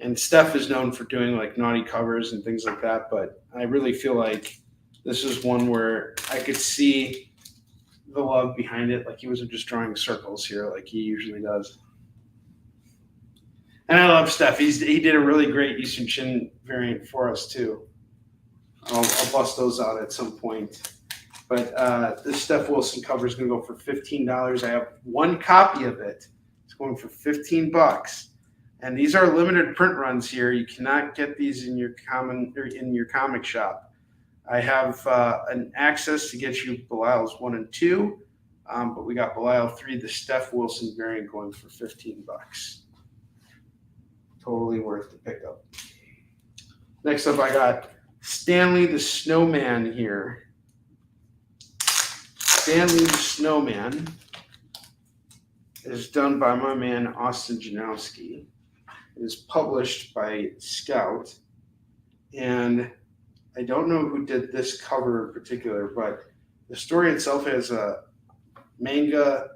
And Steph is known for doing like naughty covers and things like that. But I really feel like this is one where I could see the love behind it. Like he wasn't just drawing circles here like he usually does. And I love Steph. He did a really great Eastern Chin variant for us too. I'll bust those out at some point. But this Steph Wilson cover is going to go for $15. I have one copy of it. It's going for $15, and these are limited print runs here. You cannot get these in your comic shop. I have an access to get you Belial's 1 and 2, but we got Belial 3, the Steph Wilson variant, going for $15. Totally worth the pickup. Next up, I got Stanley the Snowman here. Stanley the Snowman is done by my man Austin Janowski. It is published by Scout, and I don't know who did this cover in particular, but the story itself has a manga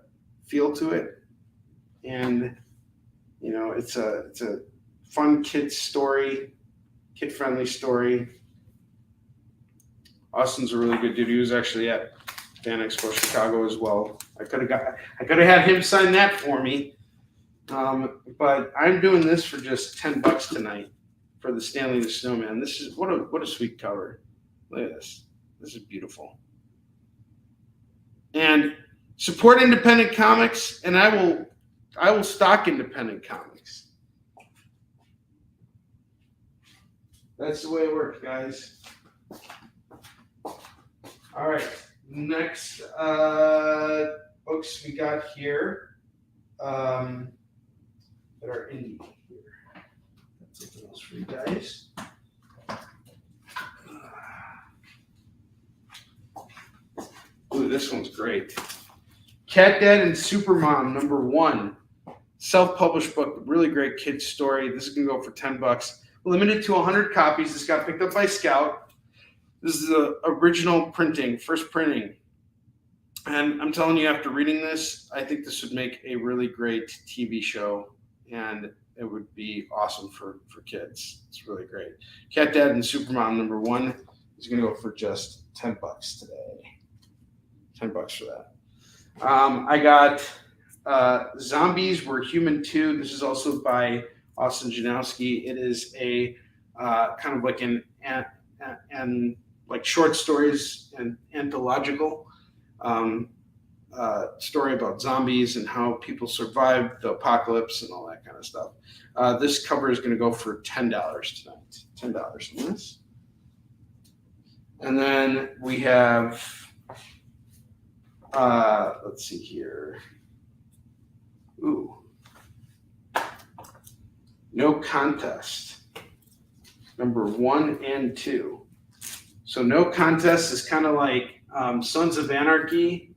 feel to it, and you know it's a fun kid story, kid friendly story. Austin's a really good dude. He was actually at Fan Expo Chicago as well. I could have had him sign that for me. But I'm doing this for just $10 tonight for the Stanley the Snowman. This is what a sweet cover. Look at this. This is beautiful. And support independent comics, and I will stock independent comics. That's the way it works, guys. All right. Next books we got here that are indie here. That's something else for you guys. Ooh, this one's great. Cat Dad and Supermom, #1. Self-published book, really great kid's story. This is going to go for $10. Limited to 100 copies. This got picked up by Scout. This is the original printing, first printing. And I'm telling you, after reading this, I think this would make a really great TV show, and it would be awesome for kids. It's really great. Cat Dad and Supermom, #1 is going to go for just $10 today. $10 for that. I got Zombies Were Human Too. This is also by Austin Janowski. It is a kind of like an like short stories and anthological story about zombies and how people survived the apocalypse and all that kind of stuff. This cover is going to go for $10 tonight. $10 on this. And then we have, let's see here. Ooh. No Contest, #1 and 2. So No Contest is kind of like Sons of Anarchy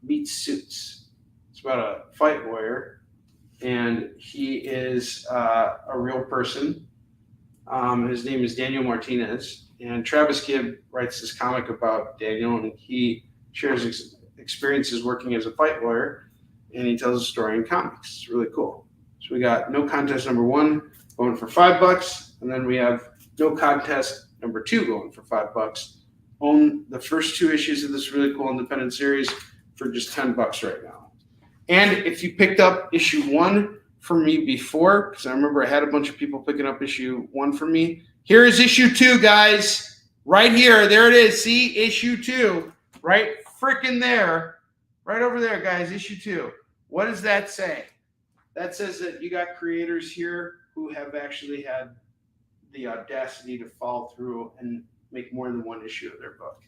meets Suits. It's about a fight lawyer, and he is a real person. His name is Daniel Martinez, and Travis Gibb writes this comic about Daniel, and he shares his experiences working as a fight lawyer, and he tells a story in comics. It's really cool. So we got No Contest #1 going for $5, and then we have No Contest #2 going for $5. Own the first 2 issues of this really cool independent series for just $10 right now. And if you picked up issue 1 for me before, because I remember I had a bunch of people picking up issue 1 for me. Here is issue 2, guys. Right here. There it is. See, issue 2. Right freaking there. Right over there, guys. Issue 2. What does that say? That says that you got creators here who have actually had the audacity to follow through and make more than 1 issue of their book.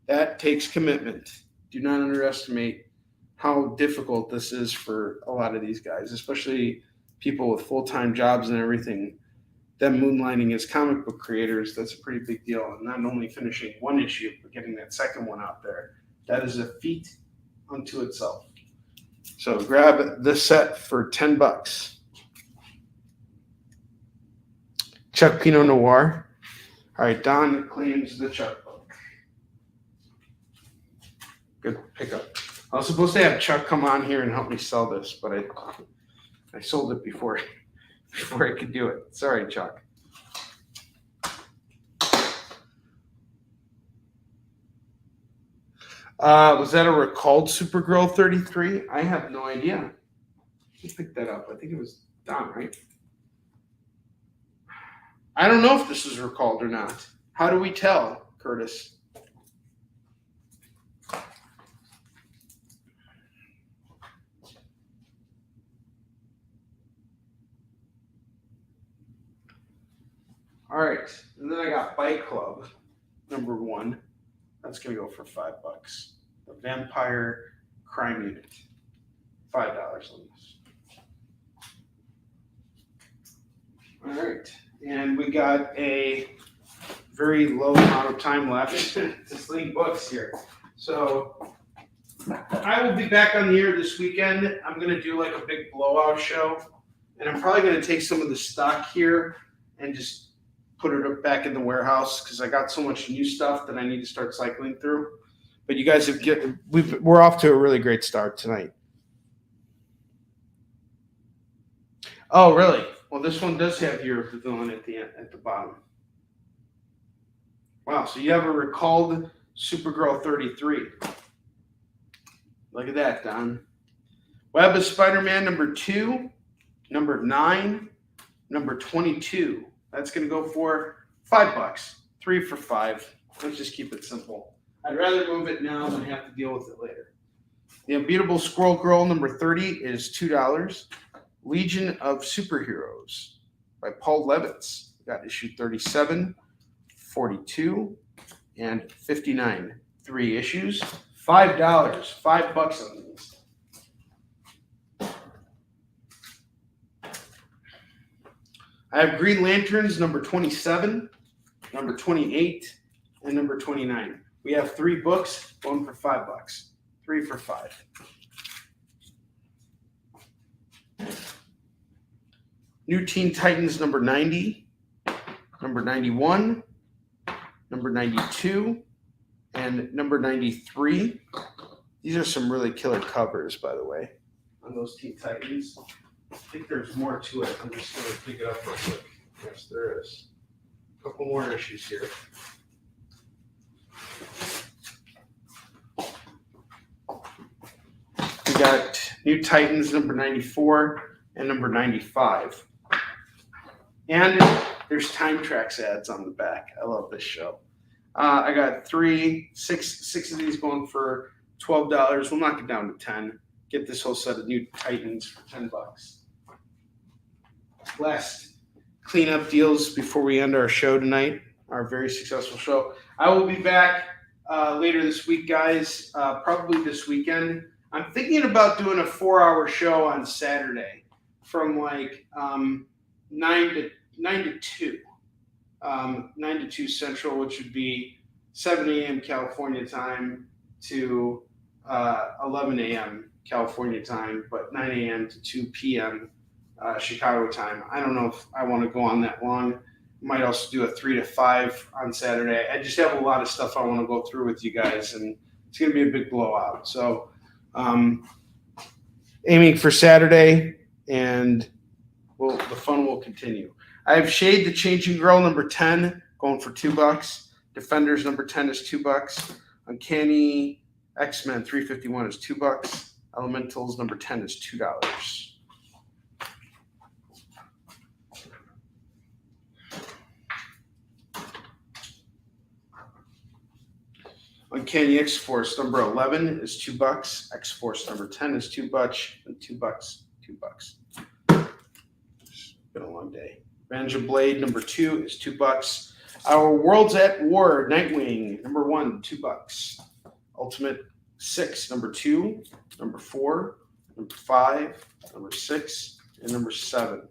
That takes commitment. Do not underestimate how difficult this is for a lot of these guys, especially people with full-time jobs and everything. Them moonlighting as comic book creators, that's a pretty big deal. And not only finishing 1 issue, but getting that second one out there. That is a feat unto itself. So grab this set for $10. Chuck Pinot Noir. All right, Don claims the Chuck book. Good pickup. I was supposed to have Chuck come on here and help me sell this, but I sold it before I could do it. Sorry, Chuck. Was that a recalled Supergirl 33? I have no idea. Who picked that up? I think it was Don, right? I don't know if this is recalled or not. How do we tell, Curtis? All right, and then I got Bike Club, #1. That's gonna go for $5. The Vampire Crime Unit, $5 on this. All right, and we got a very low amount of time left to sling books here. So I will be back on the air this weekend. I'm gonna do like a big blowout show, and I'm probably gonna take some of the stock here and just put it back in the warehouse because I got so much new stuff that I need to start cycling through. But you guys we're off to a really great start tonight. Oh, really? Well, this one does have your villain at the bottom. Wow, so you have a recalled Supergirl 33. Look at that, Don. Web of Spider-Man number 2, number 9, number 22. That's going to go for $5. 3 for $5. Let's just keep it simple. I'd rather move it now than have to deal with it later. The Unbeatable Squirrel Girl number 30 is $2. Legion of Superheroes by Paul Levitz. Got issue 37, 42, and 59. 3 issues. $5. $5 on these. I have Green Lanterns number 27, number 28, and number 29. We have 3 books, going for $5. 3 for $5. New Teen Titans number 90, number 91, number 92, and number 93. These are some really killer covers, by the way, on those Teen Titans. I think there's more to it. I'm just going to pick it up real quick. Yes, there is. A couple more issues here. We got New Titans number 94 and number 95. And there's Time Tracks ads on the back. I love this show. I got six of these going for $12. We'll knock it down to 10. Get this whole set of New Titans for $10. Last cleanup deals before we end our show tonight, our very successful show. I will be back later this week, guys, probably this weekend. I'm thinking about doing a 4-hour show on Saturday from like 9 to 2. 9 to 2 Central, which would be 7 a.m. California time to 11 a.m. California time, but 9 a.m. to 2 p.m. Chicago time. I don't know if I want to go on that long. Might also do a 3 to 5 on Saturday. I just have a lot of stuff I want to go through with you guys, and it's going to be a big blowout. So aiming for Saturday, and the fun will continue. I have Shade the Changing Girl number 10 going for $2. Defenders number 10 is $2. Uncanny X-Men 351 is $2. Elementals number 10 is $2. Uncanny X-Force number 11 is $2. X-Force number 10 is $2. And $2. It's been a long day. Revenge of Blade number 2 is $2. Our Worlds at War Nightwing number 1, $2. Ultimate 6 number 2, number 4, number 5, number 6, and number 7.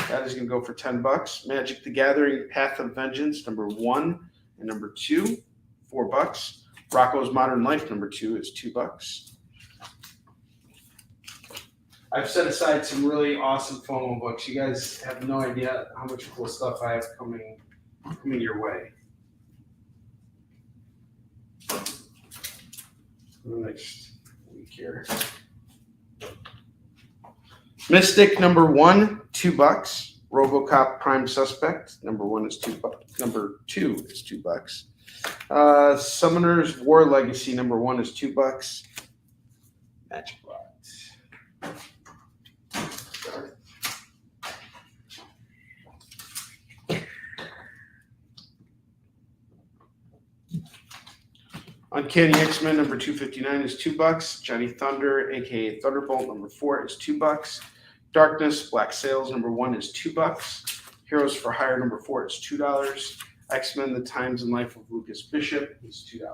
That is going to go for $10. Magic the Gathering Path of Vengeance number 1 and number 2, $4. Rocco's Modern Life number 2 is $2. I've set aside some really awesome FOMO books. You guys have no idea how much cool stuff I have coming your way. The next week here. Mystic number 1, $2. RoboCop Prime Suspect number 1 is $2. Number 2 is $2. Summoner's War Legacy number 1 is $2. Magic Rod. Uncanny X-Men number 259 is $2. Johnny Thunder, aka Thunderbolt number 4 is $2. Darkness Black Sails number 1 is $2. Heroes for Hire number 4 is $2. X-Men The Times and Life of Lucas Bishop is $2.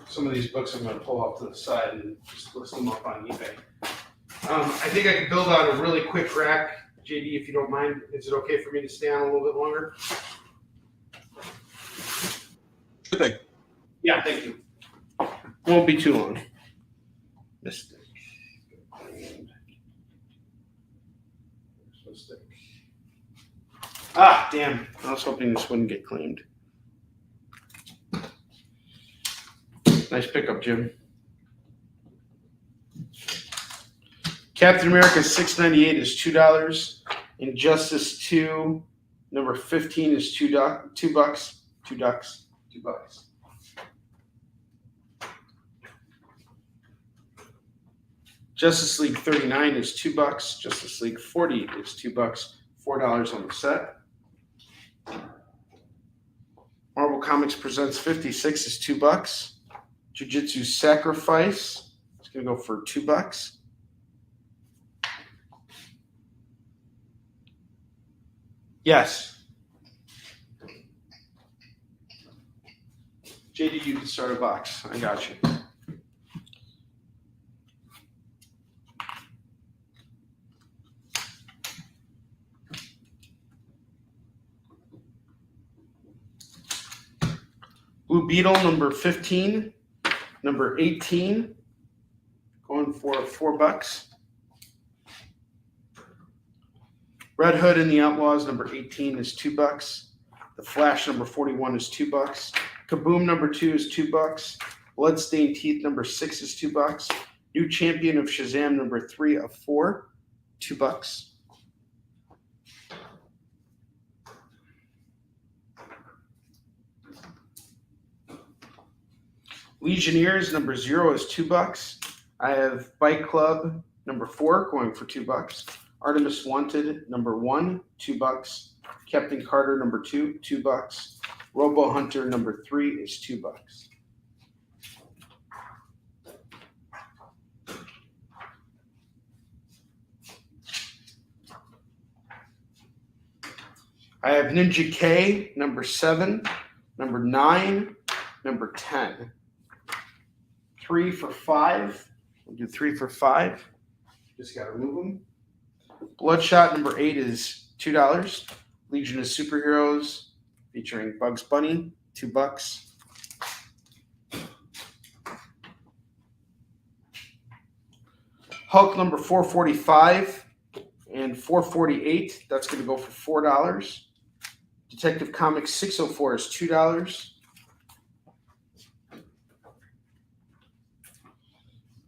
Some of these books I'm going to pull off to the side and just list them up on eBay. I think I could build out a really quick rack. JD, if you don't mind, is it okay for me to stay on a little bit longer? Good thing. Yeah, thank you. Won't be too long. Mistake. Mistake. Ah, damn. I was hoping this wouldn't get claimed. Nice pickup, Jim. Captain America 698 is $2. Injustice 2, number 15 is $2 bucks. Justice League 39 is $2. Justice League 40 is $2. $4 on the set. Marvel Comics Presents 56 is $2. Jiu-Jitsu Sacrifice is going to go for $2. Yes. JD, you can start a box. I got you. Blue Beetle, number 15. Number 18, going for $4. Red Hood and the Outlaws, number 18 is $2. The Flash, number 41 is $2. Kaboom, number 2 is $2. Bloodstained Teeth, number 6 is $2. New Champion of Shazam, number 3 of 4, $2. Legionnaires, number 0 is $2. I have Bike Club, number 4, going for $2. Artemis Wanted, number 1, $2. Captain Carter, number 2, $2. Robo Hunter, number 3 is $2. I have Ninja K, number 7, number 9, number 10. 3 for $5. We'll do 3 for $5. Just got to remove them. Bloodshot number 8 is $2. Legion of Superheroes featuring Bugs Bunny, $2. Hulk number 445 and 448. That's going to go for $4. Detective Comics 604 is $2.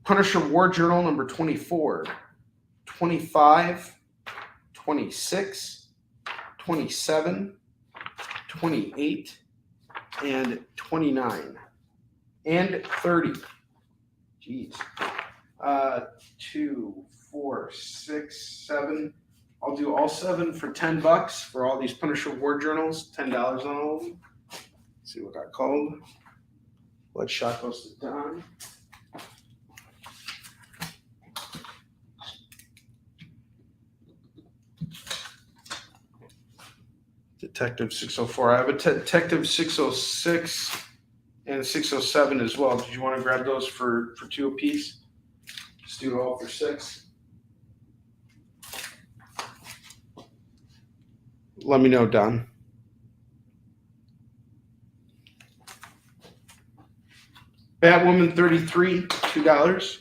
Punisher War Journal number 24, 25, 26, 27, 28, and 29, and 30. Jeez. 2, 4, 6, 7. I'll do all 7 for $10 for all these Punisher War Journals. $10 on all of them. Let's see what got called. Bloodshot goes to Don. Detective 604. I have a Detective 606 and 607 as well. Did you want to grab those for 2 apiece? Just do it all for 6. Let me know, Don. Batwoman 33, $2.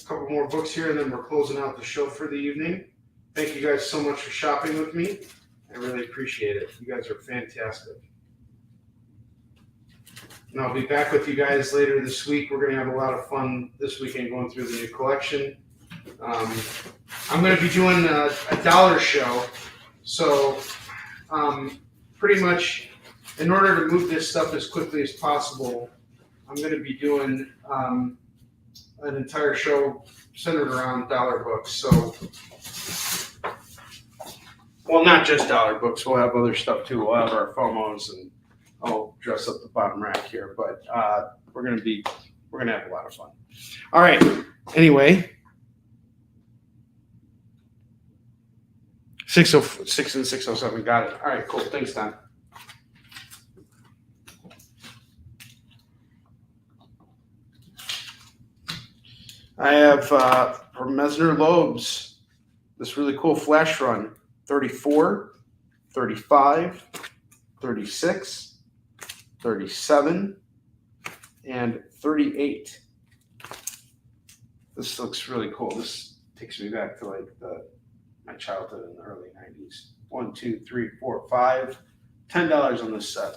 Couple more books here, and then we're closing out the show for the evening. Thank you guys so much for shopping with me. I really appreciate it. You guys are fantastic. And I'll be back with you guys later this week. We're going to have a lot of fun this weekend going through the new collection. I'm going to be doing a dollar show. So pretty much in order to move this stuff as quickly as possible, I'm going to be doing an entire show centered around dollar books. So, well, not just dollar books. We'll have other stuff too. We'll have our FOMOs, and I'll dress up the bottom rack here. But we're gonna have a lot of fun. All right. Anyway, 606 and 607. Got it. All right. Cool. Thanks, Don. I have from Mesner Loeb's this really cool flash run, 34, 35, 36, 37, and 38. This looks really cool. This takes me back to like my childhood in the early 90s. 1, 2, 3, 4, 5. $10 on this set.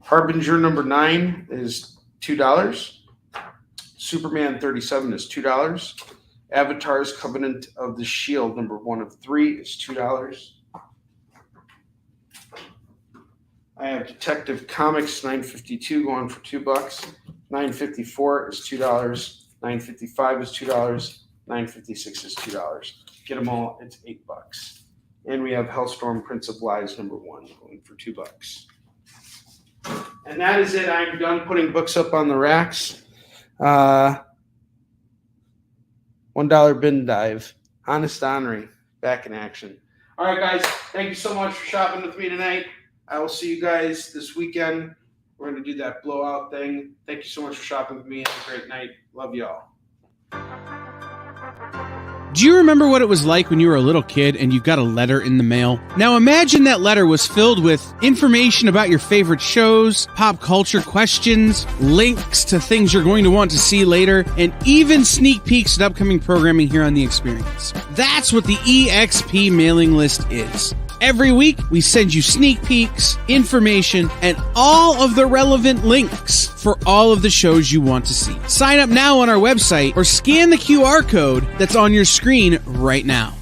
Harbinger number 9 is $2. Superman 37 is $2. Avatar's Covenant of the Shield number 1 of 3 is $2. I have Detective Comics 952 going for $2. 954 is $2. 955 is $2. 956 is $2. Get them all, it's $8. And we have Hellstorm Prince of Lies number 1 going for $2. And that is it. I'm done putting books up on the racks. $1 bin dive. Onest Onrie back in action. All right, guys. Thank you so much for shopping with me tonight. I will see you guys this weekend. We're going to do that blowout thing. Thank you so much for shopping with me. Have a great night. Love you all. Do you remember what it was like when you were a little kid and you got a letter in the mail? Now imagine that letter was filled with information about your favorite shows, pop culture questions, links to things you're going to want to see later, and even sneak peeks at upcoming programming here on The Experience. That's what the EXP mailing list is. Every week, we send you sneak peeks, information, and all of the relevant links for all of the shows you want to see. Sign up now on our website or scan the QR code that's on your screen right now.